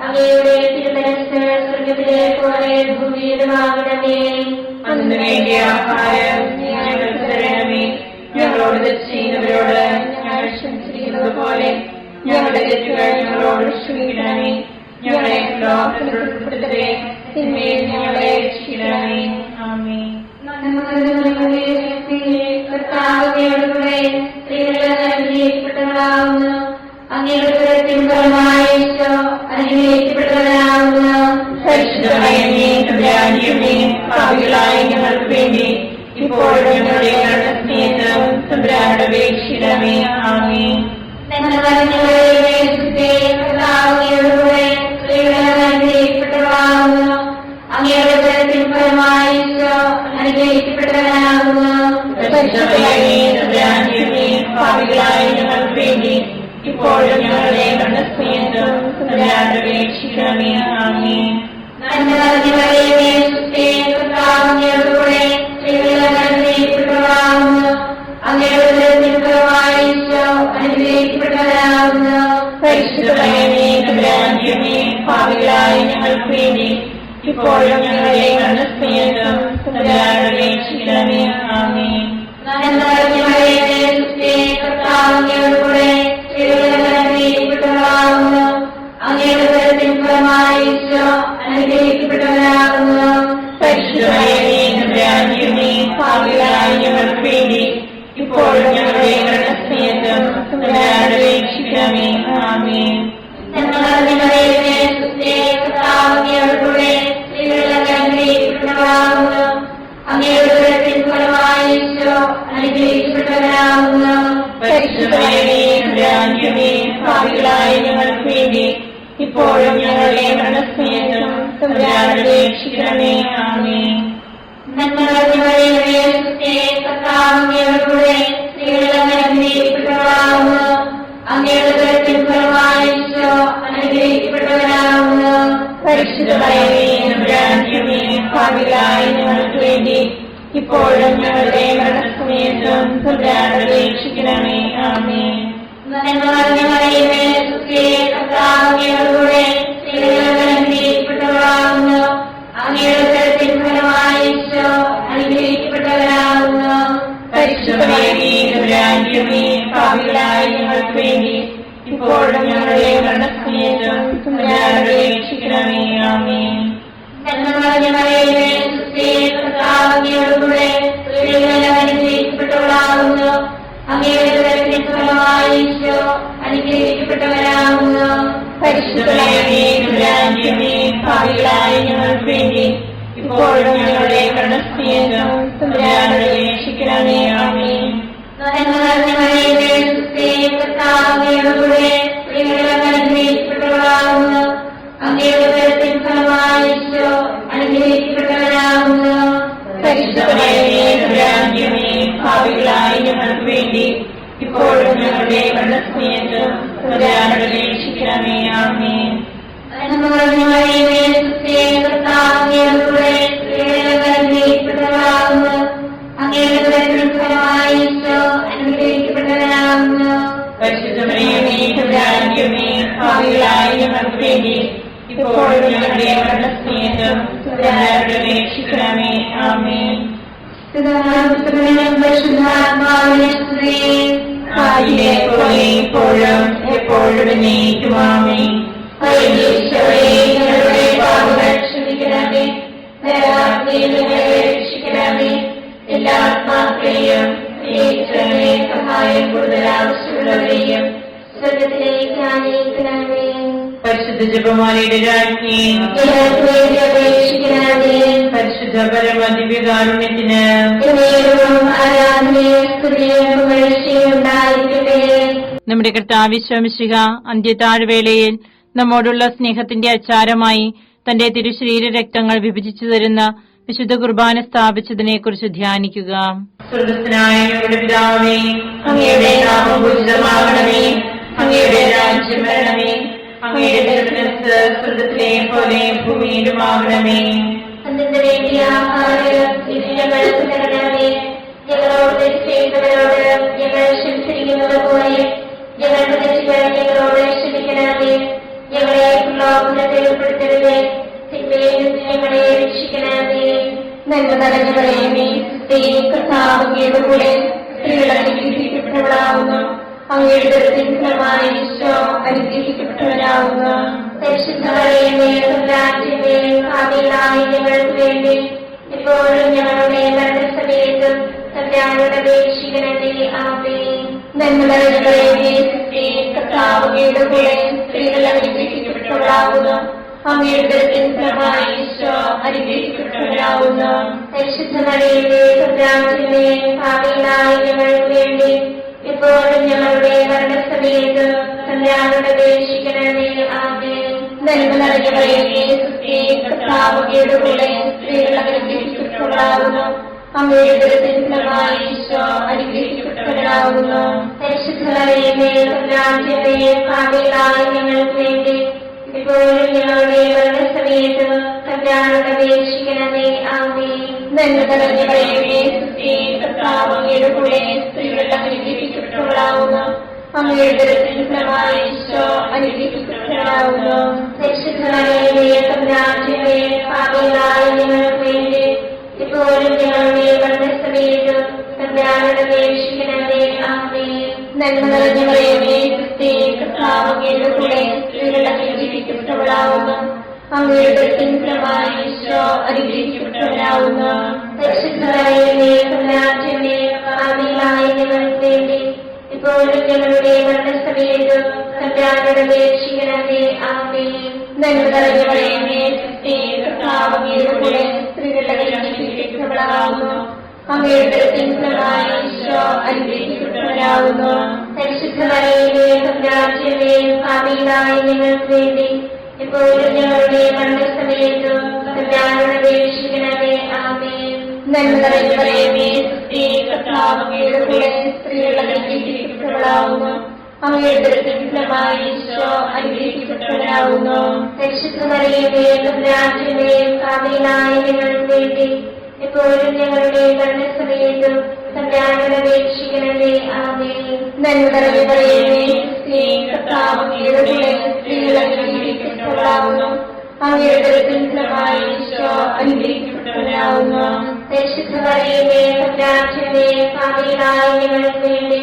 A: അങ്ങയുടെ തിരുമനസ്സ് സ്വർഗ്ഗത്തിലെ പോലെ ഭൂമിയിലുമാകണമേ.
B: അന്ന് വേണ്ടിയ ആഹാരം ഞങ്ങൾക്ക് തരണമേ. ഞങ്ങളോട് തെറ്റ് ചെയ്യുന്നവരോട് ഞങ്ങൾ ക്ഷമിച്ചിരിക്കുന്നത് പോലെ ഞങ്ങളുടെ തെറ്റുകൾ ഞങ്ങളോട് ക്ഷമിക്കണമേ. ഞങ്ങളെ ലോകത്തിൽ ഉൾപ്പെടുത്തരുതേ, തിന്മയിൽ ഞങ്ങളെ രക്ഷിക്കണമേ. ആമേൻ.
A: കർത്താവോടുകൂടെ സ്ത്രീകൾ അനുഗ്രഹിക്കപ്പെട്ടവളാവുന്നു. അങ്ങയുടെ ഉദരത്തിൻ ഫലമായി ഈശോ അനുഗ്രഹിക്കപ്പെട്ടവനാവുന്നു.
B: പരിശുദ്ധ മറിയമേ തമ്പുരാന്റമ്മേ, പാപികളായ ഞങ്ങൾക്ക് വേണ്ടി ഇപ്പോഴും ഞങ്ങളുടെ മരണസമയത്തും തമ്പുരാനോട് അപേക്ഷിക്കണമേ. ആമേൻ.
A: നന്മ നിറഞ്ഞ മറിയമേ, സുസ്ഥി, കർത്താവ് അങ്ങയോടുകൂടെ സ്ത്രീകൾ അനുഗ്രഹിക്കപ്പെട്ടവളാവുന്നു. അങ്ങയുടെ ഉദരത്തിൻ ഫലമായി ഈശോ അനുഗ്രഹിക്കപ്പെട്ടവനാവുന്നു.
B: പരിശുദ്ധ മറിയമേ തമ്പുരാന്റമ്മേ, പാപികളായ ഞങ്ങൾക്ക് വേണ്ടി ഇപ്പോഴും ഞങ്ങളുടെ മരണസമയത്തും തമ്പുരാനോട് അപേക്ഷിക്കണമേ. ആമേൻ.
A: നന്മ നിറഞ്ഞ മറിയമേ, സുസ്ഥി, കർത്താവ് അങ്ങയോടുകൂടെ സ്ത്രീകൾ അനുഗ്രഹിക്കപ്പെട്ടവളാവുന്നു. അങ്ങയുടെ ഉദരത്തിൻ ഫലമായി ഈശോ അനുഗ്രഹിക്കപ്പെട്ടവനാവുന്നു.
B: പരിശുദ്ധ മറിയമേ തമ്പുരാന്റമ്മേ, പാപികളായ ഞങ്ങൾക്ക് വേണ്ടി ഇപ്പോഴും ഞങ്ങളുടെ മരണസമയത്തും തമ്പുരാനോട് അപേക്ഷിക്കണമേ. ആമേൻ.
A: നന്മ നിറഞ്ഞ മറിയമേ, സുസ്ഥി, കർത്താവ് അങ്ങയോടുകൂടെ സ്ത്രീകൾ അനുഗ്രഹിക്കപ്പെട്ടവളാവുന്നു. അങ്ങയുടെ ഉദരത്തിൻ ഫലമായി ഈശോ അനുഗ്രഹിക്കപ്പെട്ടവനാവുന്നു.
B: പരിശുദ്ധ മറിയമേ തമ്പുരാന്റമ്മേ, പാപികളായ ഞങ്ങൾക്ക് വേണ്ടി ഇപ്പോഴും ഞങ്ങളുടെ മരണസമയത്തും തമ്പുരാനോട് അപേക്ഷിക്കണമേ. ആമേൻ.
A: നന്മ നിറഞ്ഞ മറിയമേ, സുസ്ഥി, കർത്താവ് അങ്ങയോടുകൂടെ സ്ത്രീകൾ അനുഗ്രഹിക്കപ്പെട്ടവളാവുന്നു. അങ്ങയുടെ ഉദരത്തിൻ ഫലമായി ഈശോ അനുഗ്രഹിക്കപ്പെട്ടവനാവുന്നു.
B: പരിശുദ്ധ മറിയമേ തമ്പുരാന്റമ്മേ, പാപികളായ ഞങ്ങൾക്ക് വേണ്ടി ഇപ്പോഴും ഞങ്ങളുടെ മരണസമയത്തും തമ്പുരാനോട് അപേക്ഷിക്കണമേ. ആമേൻ.
A: നന്മ നിറഞ്ഞ മറിയമേ, സുസ്ഥി, കർത്താവ് അങ്ങയോടുകൂടെ സ്ത്രീകൾ അനുഗ്രഹിക്കപ്പെട്ടവളാവുന്നു. അങ്ങയുടെ ഉദരത്തിൻ ഫലമായി ഈശോ അനുഗ്രഹിക്കപ്പെട്ടവനാവുന്നു.
B: പരിശുദ്ധ മറിയമേ തമ്പുരാന്റമ്മേ, പാപികളായ ഞങ്ങൾക്ക് വേണ്ടി ഇപ്പോഴും ഞങ്ങളുടെ മരണസമയത്തും തമ്പുരാനോട് അപേക്ഷിക്കണമേ. ആമേൻ.
A: നന്മ നിറഞ്ഞ മറിയമേ, സുസ്ഥി, കർത്താവ് അങ്ങയോടുകൂടെ സ്ത്രീകൾ അനുഗ്രഹിക്കപ്പെട്ടവളാവുന്നു. അങ്ങയുടെ ഉദരത്തിൻ ഫലമായി ഈശോ
B: തമ്പുരാന്റെമേ, പാപികളായ ഞങ്ങൾക്ക് വേണ്ടി ഇപ്പോഴും ഞങ്ങളുടെ മരണസമയത്തും തമ്പുരാനോട് അപേക്ഷിക്കണമേ. ആമേൻ.
C: കർത്താവിനോടുകൂടെ സ്ത്രീകളെല്ലാം അനുഗ്രഹിക്കപ്പെട്ടവളാകുന്നു. അങ്ങയുടെ ഉദരത്തിൻ ഫലമായി ഈശോ അനുഗ്രഹിക്കപ്പെട്ടവരാകുന്നു.
B: പരിശുദ്ധമേ, തമ്പുരാന്റെമേ, പാപികളായ ഞങ്ങൾക്ക് വേണ്ടി ഇപ്പോഴും ഞങ്ങളുടെ മരണസമയത്തും തമ്പുരാനോട് അപേക്ഷിക്കണമേ. ആമേൻ.
C: കർത്താവിനോടുകൂടെ സ്ത്രീകളെല്ലാം അനുഗ്രഹിക്കപ്പെട്ടവളാകുന്നു. അങ്ങയുടെ ഉദരത്തിൻ ഫലമായി ഈശോ അനുഗ്രഹിക്കപ്പെട്ടവരാകുന്നു.
B: പരിശുദ്ധമേ, തമ്പുരാന്റെമേ, പാപികളായ ഞങ്ങൾക്ക് വേണ്ടി ഇപ്പോഴും ഞങ്ങളുടെ മരണസമയത്തും തമ്പുരാനോട് അപേക്ഷിക്കണമേ. ആമേൻ.
C: കർത്താവിനോടുകൂടെ സ്ത്രീകളെല്ലാം അനുഗ്രഹിക്കപ്പെട്ടവളാകുന്നു. അങ്ങയുടെ ഉദരത്തിൻ ഫലമായി ഈശോ അനുഗ്രഹിക്കപ്പെട്ടവരാകുന്നു.
B: പരിശുദ്ധമേ, തമ്പുരാന്റെമേ, പാപികളായ ഞങ്ങൾക്ക് വേണ്ടി ഇപ്പോഴും ഞങ്ങളുടെ മരണസമയത്തും തമ്പുരാനോട് അപേക്ഷിക്കണമേ. ആമേൻ. ആദിയിലെ പോലെ ഇപ്പോഴും എപ്പോഴും എന്നേക്കും. ആമേൻ.
C: ഞങ്ങളുടെ പാപങ്ങൾ ക്ഷമിക്കണമേ. രക്ഷിക്കണമേ. എല്ലാ ആത്മാക്കളെയും പ്രത്യേകിച്ച് സഹായം കൂടുതൽ ആവശ്യമുള്ളവരെയും സ്വർഗത്തിലേക്ക് ആനയിക്കണമേ.
B: പരിശുദ്ധ ജപമാലയുടെ രാജ്ഞി,
C: ഞങ്ങൾക്ക് വേണ്ടി അപേക്ഷിക്കണമേ.
B: പരിശുദ്ധ പരമദിവ്യകാരുണ്യത്തിന്
C: ആരാധനയും സ്തുതിയും പുകഴ്ചയും ഉണ്ടായിരിക്കട്ടെ.
B: നമ്മുടെ കർത്താവ് ഈശോ മിശിഹ അന്ത്യതാഴ്വേളയിൽ നമ്മോടുള്ള സ്നേഹത്തിന്റെ അച്ചാരമായി തന്റെ തിരുശരീര രക്തങ്ങൾ വിഭജിച്ചു തരുന്ന വിശുദ്ധ കുർബാന സ്ഥാപിച്ചതിനെ കുറിച്ച് ധ്യാനിക്കുക. സ്വർഗ്ഗസ്ഥനായ ഞങ്ങളുടെ പിതാവേ, അങ്ങയുടെ നാമം പൂജിതമാകണമേ. അങ്ങയുടെ രാജ്യം വരണമേ. അങ്ങയുടെ തിരുമനസ്സ് സ്വർഗ്ഗത്തിലെ പോലെ ഭൂമിയിലുമാകണമേ.
C: അതിന്റെ വേണ്ടിയ ആഹാരം ഇന്ന് ഞങ്ങൾക്ക് തരണമേ. ഞങ്ങളോട് തെറ്റ് ചെയ്യുന്നവരോട് ഞങ്ങൾ ക്ഷമിച്ചിരിക്കുന്നത് പോലെ ഞങ്ങളുടെ തെറ്റുകൾ ഞങ്ങളോട് ക്ഷമിക്കണമേ. ഞങ്ങളെ പ്രലോഭനത്തിൽ ഉൾപ്പെടുത്തരുതേ. തിന്മയിൽ നിന്ന് ഞങ്ങളെ രക്ഷിക്കണമേ. നന്മ നിറഞ്ഞവളേ, കർത്താവിന്റെ കൂടെ സ്ത്രീകൾ അനുഗ്രഹിക്കപ്പെട്ടവളാകുന്നു. അങ്ങയുടെ ഉദരത്തിൻ ഫലമായി ഈശോ അനുഗ്രഹിക്കപ്പെട്ടവരാകുന്നു. പരിശുദ്ധ മറിയമേ, തമ്പുരാന്റെമേ, പാപികളായ ഞങ്ങൾക്ക് വേണ്ടി ഇപ്പോഴും ഞങ്ങളുടെ മരണസമയത്തും തമ്പുരാനോട് അപേക്ഷിക്കണമേ. ആമേൻ. നന്മ നിറഞ്ഞവളേ, കർത്താവിന്റെ കൂടെ സ്ത്രീകൾ അനുഗ്രഹിക്കപ്പെട്ടവളാകുന്നു. അങ്ങയുടെ ഉദരത്തിൻ ഫലമായി ഈശോ അനുഗ്രഹിക്കപ്പെട്ടവരാകുന്നു. പരിശുദ്ധ മറിയമേ, തമ്പുരാന്റെമേ, പാപികളായ ഞങ്ങൾക്ക് വേണ്ടി ഇപ്പോഴും ഞങ്ങളുടെ മരണസമയത്തും തമ്പുരാനോട് അപേക്ഷിക്കണമേ. ആമേൻ. നന്മ നിറഞ്ഞവളേ, കർത്താവിന്റെ കൂടെ സ്ത്രീകൾ അനുഗ്രഹിക്കപ്പെട്ടവളാകുന്നു. അങ്ങയുടെ ഉദരത്തിൻ ഫലമായി ഈശോ അനുഗ്രഹിക്കപ്പെട്ടവരാകുന്നു. പരിശുദ്ധ മറിയമേ, തമ്പുരാന്റെമേ, പാപികളായ ഞങ്ങൾക്ക് വേണ്ടി ഇപ്പോഴും ഞങ്ങളുടെ മരണസമയത്തും തമ്പുരാനോട് അപേക്ഷിക്കണമേ. ആമേൻ. നന്മ നിറഞ്ഞവളേ, കർത്താവിന്റെ കൂടെ സ്ത്രീകൾ അനുഗ്രഹിക്കപ്പെട്ടവളാകുന്നു. അങ്ങയുടെ ഉദരത്തിൻ ഫലമായി ഈശോ അനുഗ്രഹിക്കപ്പെട്ടവരാകുന്നു. പരിശുദ്ധ മറിയമേ, തമ്പുരാന്റെമേ, പാപികളായ ഞങ്ങൾക്ക് വേണ്ടി ഇപ്പോഴും ഞങ്ങളുടെ മരണസമയത്തും തമ്പുരാനോട് അപേക്ഷിക്കണമേ. ആമേൻ. നന്മ നിറഞ്ഞവളേ, കർത്താവിന്റെ കൂടെ സ്ത്രീകൾ അനുഗ്രഹിക്കപ്പെട്ടവളാകുന്നു. അങ്ങയുടെ ഉദരത്തിൻ ഫലമായി ഈശോ അനുഗ്രഹിക്കപ്പെട്ടവരാകുന്നു. പരിശുദ്ധ മറിയമേ, തമ്പുരാന്റെമേ, പാപികളായ ഞങ്ങൾക്ക് വേണ്ടി ഇപ്പോഴും ഞങ്ങളുടെ മരണസമയത്തും തമ്പുരാനോട് അപേക്ഷിക്കണമേ. ആമേൻ. നന്മ നിറഞ്ഞവളേ, കർത്താവിന്റെ കൂടെ സ്ത്രീകൾ അനുഗ്രഹിക്കപ്പെട്ടവളാകുന്നു. അങ്ങയുടെ ഉദരത്തിൻ ഫലമായി ഈശോ അനുഗ്രഹിക്കപ്പെട്ടവരാകുന്നു. പരിശുദ്ധ മറിയമേ, തമ്പുരാന്റെമേ, പാപികളായ ഞങ്ങൾക്ക് വേണ്ടി ഇപ്പോഴും ഞങ്ങളുടെ മരണസമയത്തും തമ്പുരാനോട് അപേക്ഷിക്കണമേ. ആമേൻ. നന്മ നിറഞ്ഞവളേ, കർത്താവിന്റെ കൂടെ സ്ത്രീകൾ അനുഗ്രഹിക്കപ്പെട്ടവളാകുന്നു. അങ്ങയുടെ ഉദരത്തിൻ ഫലമായി ഈശോ അനുഗ്രഹിക്കപ്പെട്ടവരാകുന്നു. പരിശുദ്ധ മറിയമേ, തമ്പുരാന്റെമേ, പാപികളായ ഞങ്ങൾക്ക് വേണ്ടി ഇപ്പോഴും ഞങ്ങളുടെ മരണസമയത്തും തമ്പുരാനോട് അപേക്ഷിക്കണമേ. ആമേൻ. നന്മ നിറഞ്ഞവളേ, കർത്താവിന്റെ കൂടെ സ്ത്രീകൾ അനുഗ്രഹിക്കപ്പെട്ടവളാകുന്നു. അങ്ങയുടെ ഉദരത്തിൻ ഫലമായി ഈശോ അനുഗ്രഹിക്കപ്പെട്ടവരാകുന്നു. പരിശുദ്ധ മറിയമേ, തമ്പുരാന്റെമേ, പാപികളായ ഞങ്ങൾക്ക് വേണ്ടി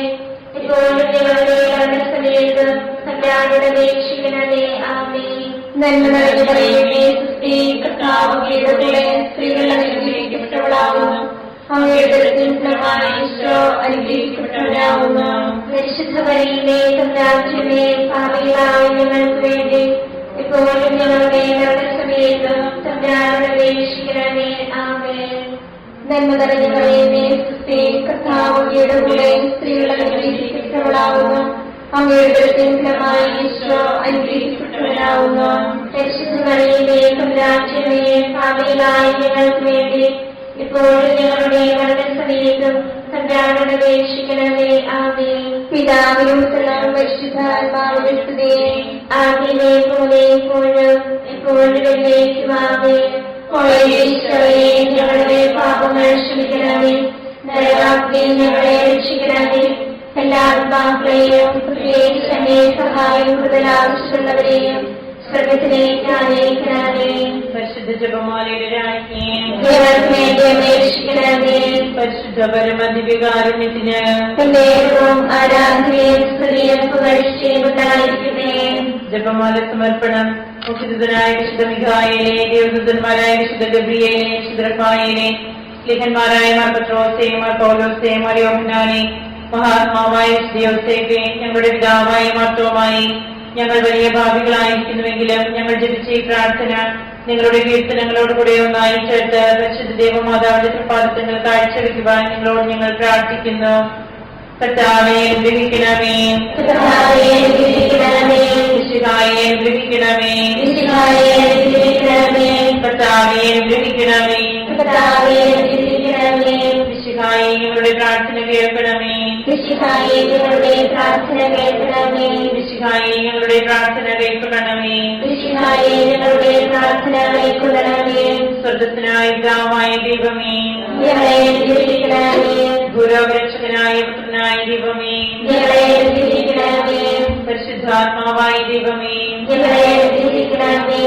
A: ഇപ്പോഴും ഞങ്ങളുടെ മരണസമയത്തും തമ്പുരാനോട് അപേക്ഷിക്കണമേ. ആമേൻ. നന്മ നിറഞ്ഞ മറിയമേ, സുസ്തി, കർത്താവ് അങ്ങയുടെ കൂടെ സ്ത്രീകൾ അനുഗ്രഹിക്കപ്പെട്ടവളാകുന്നു. അങ്ങയുടെ ഫലമായ ഈശോ അനുഗ്രഹിക്കപ്പെട്ടവനാകുന്നു. പരിശുദ്ധ മറിയമേ, തമ്പുരാന്റെ പാപികളായ ഞങ്ങൾക്ക് വേണ്ടി ഇപ്പോഴും ഞങ്ങളുടെ മരണസമയത്തും തമ്പുരാനോട് അപേക്ഷിക്കണമേ. ആമേൻ. നന്മ നിറഞ്ഞ മറിയമേ, സുസ്തി, കർത്താവ് അങ്ങയുടെ കൂടെ സ്ത്രീകൾ അനുഗ്രഹിക്കപ്പെട്ടവളാകുന്നു. അങ്ങയുടെ ഫലമായ ഈശോ അനുഗ്രഹിക്കപ്പെട്ടവനാകുന്നു. പരിശുദ്ധ മറിയമേ, തമ്പുരാന്റെ പാപികളായ ഞങ്ങൾക്ക് വേണ്ടി ഇപ്പോഴും ഞങ്ങളുടെ മരണസമയത്തും തമ്പുരാനോട് അപേക്ഷിക്കണമേ. ആമേൻ. പിതാവിനും പുത്രനും പരിശുദ്ധാത്മാവിനും സ്തുതി. ആദ്യമേ പോലെ ഇപ്പോഴും എപ്പോഴും എന്നേക്കും. ആമേൻ. ഈശോയെ, ഞങ്ങളുടെ പാപങ്ങൾ ക്ഷമിക്കണമേ. നരകാഗ്നിയിൽ ഞങ്ങളെ രക്ഷിക്കണമേ. എല്ലാ ആത്മാക്കളെയും പ്രത്യേകിച്ച് അങ്ങേ സഹായം കൂടുതൽ ആവശ്യമുള്ളവരെയും സ്വർഗത്തിലേക്ക് ആനയിക്കണമേ.
B: പരിശുദ്ധ ജപമാലയുടെ രാജ്ഞിയെ
A: ഞങ്ങൾക്ക് വേണ്ടി അപേക്ഷിക്കണമേ.
B: പരിശുദ്ധ പരമദിവ്യകാരുണ്യത്തിന്
A: എന്നേക്കും ആരാധനയും സ്തുതിയും പുകഴ്ചയും ഉണ്ടായിരിക്കട്ടെ.
B: ജപമാല സമർപ്പണം. മുഖ്യദൂതനായ വിശുദ്ധ മിഖായേലെ, ദേവദൂതന്മാരായ വിശുദ്ധ ഗബ്രിയേലെ, വിശുദ്ധ റഫായേലെ, ലേഖന്മാരായ മാർ പത്രോസേ, മാർ പൗലോസേ, മാർ യോഹന്നാനെ, മഹാത്മാവായ വിശുദ്ധ യോസേഫേ, ഞങ്ങളുടെ പിതാവായ മാർത്തോമായി, ഞങ്ങൾ വലിയ ഭാവികളായിരിക്കുന്നുവെങ്കിലും ഞങ്ങൾ ജപിച്ച ഈ പ്രാർത്ഥന നിങ്ങളുടെ കീർത്തനങ്ങളോടുകൂടെ ഒന്നായി ചേർത്ത് പരിശുദ്ധ ദേവമാതാവിന്റെ തൃപ്പാദത്തങ്ങൾ കാഴ്ചവെക്കുവാൻ നിങ്ങളോട് ഞങ്ങൾ പ്രാർത്ഥിക്കുന്നു. കർത്താവേ, അനുഗ്രഹിക്കണമേ.
A: കർത്താവേ, അനുഗ്രഹിക്കണമേ.
B: മിശിഹായെ, അനുഗ്രഹിക്കണമേ.
A: മിശിഹായെ, അനുഗ്രഹിക്കണമേ.
B: കർത്താവേ, അനുഗ്രഹിക്കണമേ.
A: കർത്താവേ, അനുഗ്രഹിക്കണമേ.
B: മിശിഹായെ, ഞങ്ങളുടെ പ്രാർത്ഥന കേൾക്കണമേ.
A: മിശിഹായെ, ഞങ്ങളുടെ പ്രാർത്ഥന കേൾക്കണമേ.
B: മിശിഹായെ, ഞങ്ങളുടെ പ്രാർത്ഥന കേൾക്കണമേ.
A: മിശിഹായെ, ഞങ്ങളുടെ പ്രാർത്ഥന കേൾക്കണമേ.
B: സ്വർഗസ്വനായ പിതാവായ ദൈവമേ,
A: ഞങ്ങളെ അനുഗ്രഹിക്കണമേ.
B: ഗുരുരക്ഷകനായ പുത്രനായ ദൈവമേ,
A: ഞങ്ങളെ അനുഗ്രഹിക്കണമേ.
B: പരിശുദ്ധാത്മാവായ ദൈവമേ,
A: ഞങ്ങളെ അനുഗ്രഹിക്കണമേ.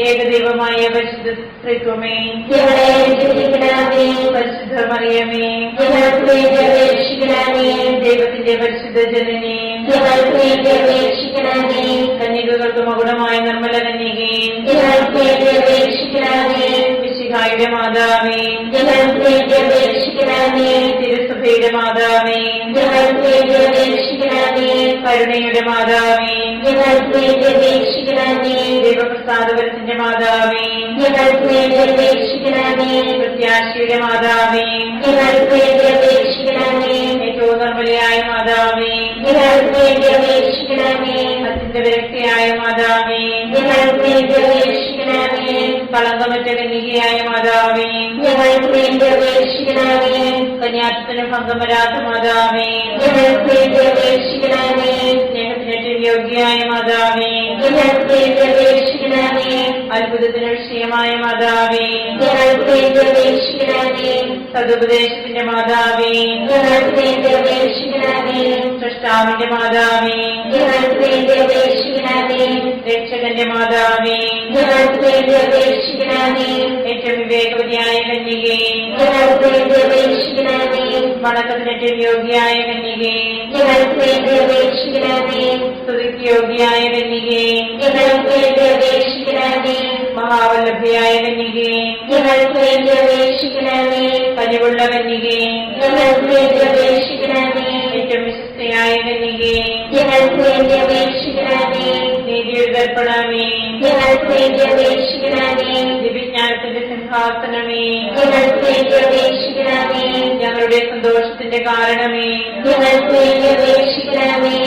B: ഏകദൈവമായ പരിശുദ്ധ ത്രിത്വമേ,
A: ഞങ്ങളെ അനുഗ്രഹിക്കണമേ.
B: പരിശുദ്ധ മറിയമേ,
A: ഞങ്ങൾക്ക് വേണ്ടി അപേക്ഷിക്കണമേ.
B: ദൈവത്തിന്റെ പരിശുദ്ധ ജനനേ,
A: ഞങ്ങൾക്ക് വേണ്ടി അപേക്ഷിക്കണമേ.
B: കന്യകകൾക്ക് മകുടമായ നിർമ്മല കന്യകേ,
A: ഞങ്ങൾക്ക് വേണ്ടി അപേക്ഷിക്കണമേ.
B: മിശിഹായുടെ മാതാവേ,
A: ഞങ്ങൾക്ക് വേണ്ടി അപേക്ഷിക്കണമേ.
B: തിരുസഭയുടെ മാതാവേ,
A: ഞങ്ങൾക്ക് വേണ്ടി അപേക്ഷിക്കണമേ.
B: കരുണയുടെ മാതാവേ,
A: ഞങ്ങൾക്ക് വേണ്ടി അപേക്ഷിക്കണമേ.
B: ദൈവപ്രസാദപരത്തിന്റെ മാതാവേ,
A: ഞങ്ങൾക്ക് വേണ്ടി അപേക്ഷിക്കണമേ.
B: പ്രത്യാശയുടെ മാതാവേ,
A: ഞങ്ങൾക്ക് വേണ്ടി അപേക്ഷിക്കണമേ.
B: ഏറ്റവും നിർമ്മലയായ മാതാവേ,
A: ഞങ്ങൾക്ക് വേണ്ടി അപേക്ഷിക്കണമേ.
B: അത്യന്ത വിരക്തിയായ മാതാവേ,
A: ഞങ്ങൾക്ക് വേണ്ടി അപേക്ഷിക്കണമേ.
B: കളങ്കമറ്റ കന്യകയായ മാതാവേ,
A: ഞങ്ങൾക്ക് വേണ്ടി അപേക്ഷിക്കണമേ.
B: കന്യാത്വത്തിന് ഭംഗം വരാത്ത മാതാവേ,
A: ഞങ്ങൾക്ക് വേണ്ടി അപേക്ഷിക്കണമേ.
B: സ്നേഹത്തിനേറ്റവും യോഗ്യയായ മാതാവേ,
A: ഞങ്ങൾക്ക് വേണ്ടി അപേക്ഷിക്കണമേ.
B: അത്ഭുതത്തിന് വിഷയമായ മാതാവേ,
A: ഞങ്ങൾക്ക് വേണ്ടി അപേക്ഷിക്കണമേ.
B: സതുപദേശത്തിന്റെ മാതാവേ,
A: ഞങ്ങൾക്ക് വേണ്ടി അപേക്ഷിക്കണമേ.
B: സൃഷ്ടാവിന്റെ മാതാവേ,
A: ഞങ്ങൾക്ക് വേണ്ടി അപേക്ഷിക്കണമേ.
B: രക്ഷകന്റെ മാതാവേ,
A: ഞങ്ങൾക്ക് വേണ്ടി അപേക്ഷിക്കണമേ.
B: ഏറ്റവും വിവേകവതിയായ കന്യകേ,
A: ഞങ്ങൾക്ക് വേണ്ടി അപേക്ഷിക്കണമേ.
B: വണക്കത്തിനേറ്റവും യോഗ്യയായ കന്യകേ,
A: ഞങ്ങൾക്ക് വേണ്ടി അപേക്ഷിക്കണമേ.
B: സ്തുതിക്ക് യോഗ്യയായ കന്യകേ,
A: ഞങ്ങൾക്ക് വേണ്ടി അപേക്ഷിക്കണമേ.
B: മഹാവല്ലഭയായ കന്യകേ,
A: ഞങ്ങൾക്ക് വേണ്ടി അപേക്ഷിക്കണമേ.
B: കനിവുള്ള കന്യകേ,
A: ഞങ്ങൾക്ക് വേണ്ടി അപേക്ഷിക്കണമേ.
B: ഏറ്റവും വിശുദ്ധയായ കന്യകേ,
A: ഞങ്ങൾക്ക് വേണ്ടി അപേക്ഷിക്കണമേ.
B: നീതിയുടെ ദർപ്പണമേ,
A: ഞങ്ങൾക്ക് വേണ്ടി അപേക്ഷിക്കണമേ.
B: ദിവ്യജ്ഞാനത്തിന്റെ സിംഹാസനമേ,
A: ഞങ്ങൾക്ക് വേണ്ടി അപേക്ഷിക്കണമേ.
B: ഞങ്ങളുടെ സന്തോഷത്തിന്റെ കാരണമേ,
A: ഞങ്ങൾക്ക് വേണ്ടി അപേക്ഷിക്കണമേ.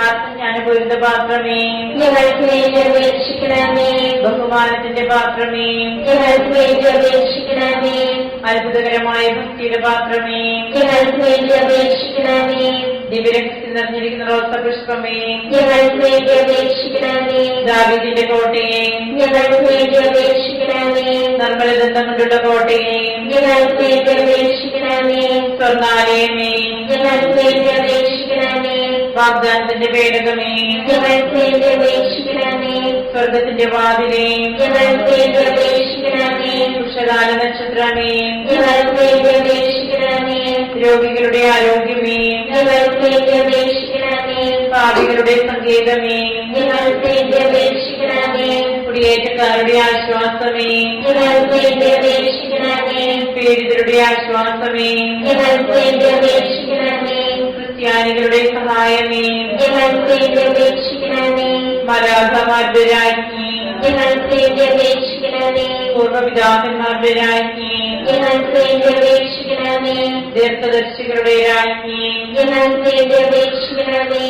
B: ആത്മജ്ഞാനപൂരിത പാത്രമേ,
A: ഞങ്ങൾക്ക് വേണ്ടി അപേക്ഷിക്കണമേ.
B: ബഹുമാനത്തിന്റെ പാത്രമേ,
A: ഞങ്ങൾക്ക് വേണ്ടി അപേക്ഷിക്കണമേ.
B: അത്ഭുതകരമായ ഭക്തിയുടെ പാത്രമേ,
A: ഞങ്ങൾക്ക് വേണ്ടി അപേക്ഷിക്കണമേ.
B: ദിവ്യരക്തത്തിൽ നിറഞ്ഞിരിക്കുന്ന റോസപുഷ്പമേ,
A: ഞങ്ങൾക്ക് വേണ്ടി അപേക്ഷിക്കണമേ.
B: ദാവീദിന്റെ കോട്ടയെ,
A: ഞങ്ങൾക്ക് വേണ്ടി അപേക്ഷിക്കണമേ.
B: നിർമ്മലദന്തം കൊണ്ടുള്ള കോട്ടയെ,
A: ഞങ്ങൾക്ക് വേണ്ടി അപേക്ഷിക്കണമേ.
B: സ്വർണ്ണാലയമേ,
A: ഞങ്ങൾക്ക് വേണ്ടി അപേക്ഷിക്കണമേ.
B: വാഗ്ദാനത്തിന്റെ പേടകമേ,
A: ഞങ്ങൾക്ക് വേണ്ടി അപേക്ഷിക്കണമേ.
B: സ്വർഗത്തിന്റെ വാതിലേ,
A: ഞങ്ങൾക്ക് വേണ്ടി അപേക്ഷിക്കണമേ.
B: ഉഷകാല നക്ഷത്രമേ,
A: ഞങ്ങൾക്ക് വേണ്ടി അപേക്ഷിക്കണമേ.
B: രോഗികളുടെ ആരോഗ്യമേ,
A: ഞങ്ങൾക്ക് വേണ്ടി അപേക്ഷിക്കണമേ.
B: പാപികളുടെ സങ്കേതമേ,
C: ഞങ്ങൾക്ക് വേണ്ടി അപേക്ഷിക്കണമേ.
B: കുടിയേറ്റക്കാരുടെ ആശ്വാസമേ,
C: ഞങ്ങൾക്ക് വേണ്ടി അപേക്ഷിക്കണമേ.
B: പീഡിതരുടെ ആശ്വാസമേ,
C: ഞങ്ങൾക്ക് വേണ്ടി അപേക്ഷിക്കണമേ.
B: ക്രിസ്ത്യാനികളുടെ സഹായമേ,
C: ഞങ്ങൾക്ക് വേണ്ടി അപേക്ഷിക്കണമേ.
B: മാലാഖമാരുടെ രാജ്ഞി,
C: ഞങ്ങൾക്ക് വേണ്ടി അപേക്ഷിക്കണമേ.
B: പൂർവ്വപിതാക്കന്മാരുടെ രാജ്ഞി,
C: ഞങ്ങൾക്ക് വേണ്ടി അപേക്ഷിക്കണമേ.
B: ദീർഘദർശികളുടെ രാജ്ഞി,
C: ഞങ്ങൾക്ക് വേണ്ടി അപേക്ഷിക്കണമേ.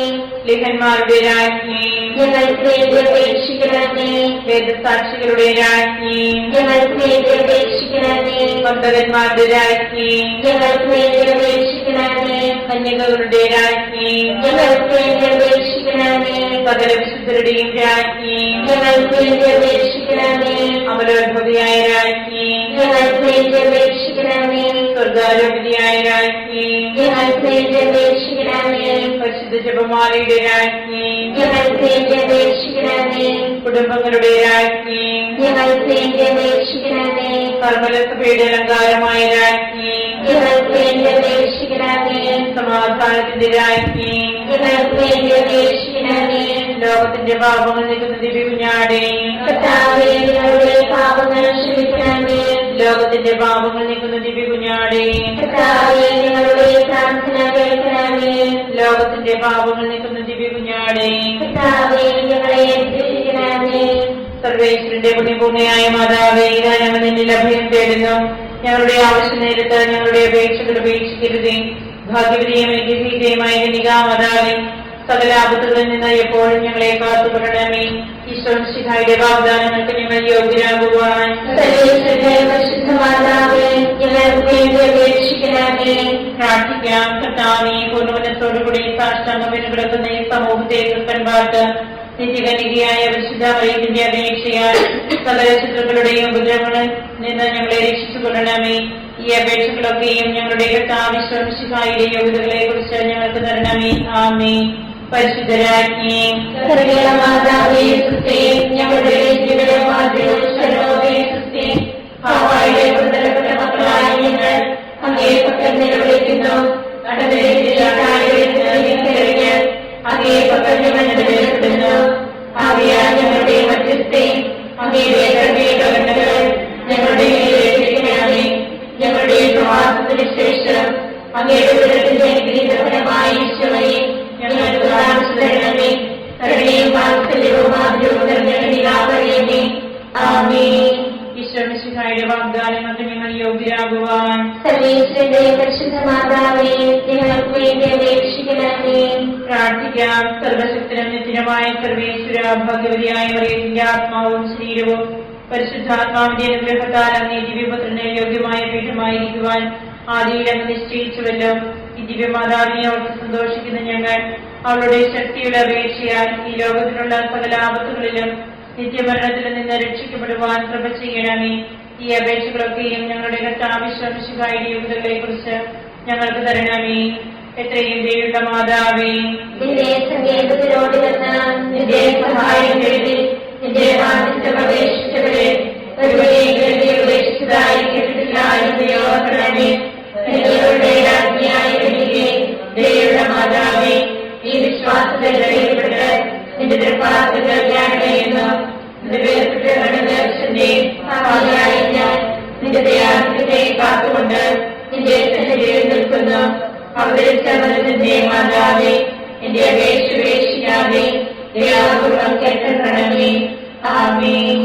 B: ലിഹന്മാരുടെ രാജ്ഞി,
C: ഞങ്ങൾക്ക് വേണ്ടി അപേക്ഷിക്കണമേ.
B: വേദസാക്ഷികളുടെ രാജ്ഞി,
C: ഞങ്ങൾക്ക് വേണ്ടി അപേക്ഷിക്കണമേ.
B: പന്തകന്മാരുടെ രാജ്ഞി,
C: ഞങ്ങൾക്ക് വേണ്ടി അപേക്ഷിക്കണമേ.
B: കന്യകകളുടെ രാജ്ഞി,
C: ഞങ്ങൾക്ക് വേണ്ടി അപേക്ഷിക്കണമേ.
B: സകല വിശുദ്ധരുടെയും രാജ്ഞി,
C: ഞങ്ങൾക്ക് വേണ്ടി അപേക്ഷിക്കണമേ.
B: അമലോത്ഭവിയായ രാജ്ഞി,
C: ഞങ്ങൾക്ക് വേണ്ടി അപേക്ഷിക്കണമേ.
B: സ്വർഗാരോപതിയായ രാജ്ഞി,
C: ഞങ്ങൾക്ക് വേണ്ടി അപേക്ഷിക്കണമേ.
B: പരിശുദ്ധ ജപമാലയുടെ രാജ്ഞി,
C: ഞങ്ങൾക്ക് വേണ്ടി അപേക്ഷിക്കണമേ.
B: കുടുംബങ്ങളുടെ രാജ്ഞി,
C: ഞങ്ങൾക്ക് വേണ്ടി അപേക്ഷിക്കണമേ.
B: കർമ്മലസഭയുടെ അലങ്കാരമായ രാജ്ഞി,
C: ഞങ്ങൾക്ക് വേണ്ടി അപേക്ഷിക്കണമേ.
B: സമാധാനത്തിന്റെ രാജ്ഞി,
C: ഞങ്ങൾക്ക് വേണ്ടി അപേക്ഷിക്കണമേ.
B: ലോകത്തിന്റെ പാപങ്ങൾ നീക്കുന്ന ദിവ്യകുഞ്ഞാടേ,
C: കർത്താവേ, ഞങ്ങളുടെ പാപങ്ങൾ ക്ഷമിക്കണമേ.
B: ലോകത്തിന്റെ പാപങ്ങൾ നീക്കുന്ന ദിവ്യകുഞ്ഞാടേ,
C: കർത്താവേ, ഞങ്ങളുടെ പ്രാർത്ഥന കേൾക്കണമേ.
B: ലോകത്തിന്റെ പാപങ്ങൾ നീക്കുന്ന ദിവ്യകുഞ്ഞാടേ,
C: കർത്താവേ, ഞങ്ങളെ രക്ഷിക്കണമേ.
B: സർവേശ്വരന്റെ പുണ്യപൂർണ്ണയായ മാതാവേ, ഇതാ ഞങ്ങൾ നിന്നിൽ അഭയം തേടുന്നു. ഞങ്ങളുടെ ആവശ്യ നേരത്ത് ഞങ്ങളുടെ അപേക്ഷകൾ ഉപേക്ഷിക്കരുതേ. ഭാഗ്യവതിയും ഏകീകൃതയുമായ മാതാവേ, സകല ആപത്തുകളിൽ നിന്ന് എപ്പോഴും ഞങ്ങളെ കാത്തുകൊള്ളണമേ. ഈശ്വരന്റെ വാഗ്ദാനങ്ങൾക്ക് ഞങ്ങൾ യോഗ്യരാകുവാൻ
C: സർവേശ്വരന്റെ പരിശുദ്ധ മാതാവേ, ഞങ്ങൾക്ക് വേണ്ടി അപേക്ഷിക്കണമേ.
B: പ്രാർത്ഥിക്കാം. കർത്താവേ, പൂർണ്ണമനത്തോടുകൂടി സാഷ്ടാംഗം കിടക്കുന്ന ഈ സമൂഹത്തെ കൃപ്പൻപാട്ട് നിത്യകന്യകയായ പരിശുദ്ധ മറിയത്തിന്റെ അപേക്ഷയാൽ സകല ശത്രുക്കളുടെയും ഉപദ്രവങ്ങളിൽ നിന്ന് ഞങ്ങളെ രക്ഷിച്ചുകൊള്ളണമേ. ഈ അപേക്ഷകളൊക്കെയും ഞങ്ങളുടെ കർത്താവിശ്വസിഹായുടെ യോഗ്യതകളെ കുറിച്ച് ഞങ്ങൾക്ക് തരണമേ. ആമേൻ. പരിശുദ്ധരാജ്ഞി,
C: കരുണയുള്ള മാതാവേ, സ്തുതി. ഞങ്ങളുടെ ജീവിതമാർഗ്ഗവും ശരണമേ, സ്തുതി. ഹവ്വായുടെ പുത്രപ്പെട്ട മക്കളായ ഞങ്ങൾ അങ്ങേ പക്കൽ നിലവിളിക്കുന്നു. അങ്ങേ പക്കൽ ഞങ്ങൾ നിലവിളിക്കുന്നു. ആകയാൽ ഞങ്ങളുടെ മധ്യസ്ഥേ, അങ്ങയുടെ കരുണകൾ ഞങ്ങളുടെ മേലേൽപ്പിക്കണമേ. ഞങ്ങളുടെ പ്രവാസത്തിന് ശേഷം അങ്ങയുടെ ഉദരത്തിന്റെ അനുഗ്രഹീതഫലമായ ഈശോയെ ഞങ്ങൾക്ക് കാണിച്ചു തരണമേ. കരുണയും വാത്സല്യവും ആദരവും നിറഞ്ഞ ആമേൻ.
B: ഈശ്വരന്റെ വാഗ്ദാനങ്ങൾക്ക് ഞങ്ങൾ യോഗ്യരാകുവാൻ
C: സർവേശ്വരന്റെ പരിശുദ്ധ മാതാവേ, ഞങ്ങൾക്ക് വേണ്ടി അപേക്ഷിക്കണമേ.
B: പ്രാർത്ഥിക്കാം. സർവശക്തനും നിത്യനുമായ സർവേശ്വര, ഭാഗ്യവതിയായ മറിയത്തിന്റെ ആത്മാവും ശരീരവും പരിശുദ്ധാത്മാവിന്റെ അനുഗ്രഹത്താൽ അങ്ങേ ദിവ്യപുത്രന് യോഗ്യമായ പീഠമായിരിക്കുവാൻ ആദിയിൽ അങ്ങ് നിശ്ചയിച്ചുവല്ലോ. ഈ ദിവ്യമാതാവിനെ ഓർത്ത് സന്തോഷിക്കുന്ന ഞങ്ങൾ അവളുടെ ശക്തിയുടെ അപേക്ഷയാൽ ഈ ലോകത്തിലുള്ള സകല ആപത്തുകളിലും നിത്യമരണത്തിൽ നിന്ന് രക്ഷിക്കപ്പെടുവാൻ കൃപ ചെയ്യണമേ. ഈ അപേക്ഷകളൊക്കെയും ഞങ്ങളുടെ കർത്താവിശ്വസിഹായുടെ യോഗ്യതകളെ കുറിച്ച് ഞങ്ങൾക്ക് തരണമേ. എത്രയും ദയുള്ള മാതാവേ,
C: നിന്റെ സങ്കേതത്തിലോട് നിന്ന് നിന്റെ സഹായം തേടി നിന്റെ വാഗ്ദത്തം അപേക്ഷിച്ചവരെ ഒരുവരെയും ഉപേക്ഷിച്ചതായി കേട്ടിട്ടില്ല എന്ന് ഓർക്കണമേ. നിങ്ങളുടെ രാജ്ഞിയായ കന്യകേ, ദയുള്ള മാതാവേ, ഈ വിശ്വാസത്തിൽ ധൈര്യപ്പെട്ട് നിന്റെ തൃപ്പാദത്തിൽ ധ്യാനിക്കുന്നു. നിന്റെ വേർപെട്ട ദർശന്റെ സഹായിയായി ഞാൻ നിന്റെ ദയാനത്തെ കാത്തുകൊണ്ട് നിന്റെ സന്നിധിയിൽ നിൽക്കുന്നു. അവതരിച്ച മരുന്നിന്റെ മാതാവേ, എന്റെ അപേക്ഷ ഉപേക്ഷിക്കാതെ ദയാപൂർവം കേട്ടണമേ. ആമേൻ.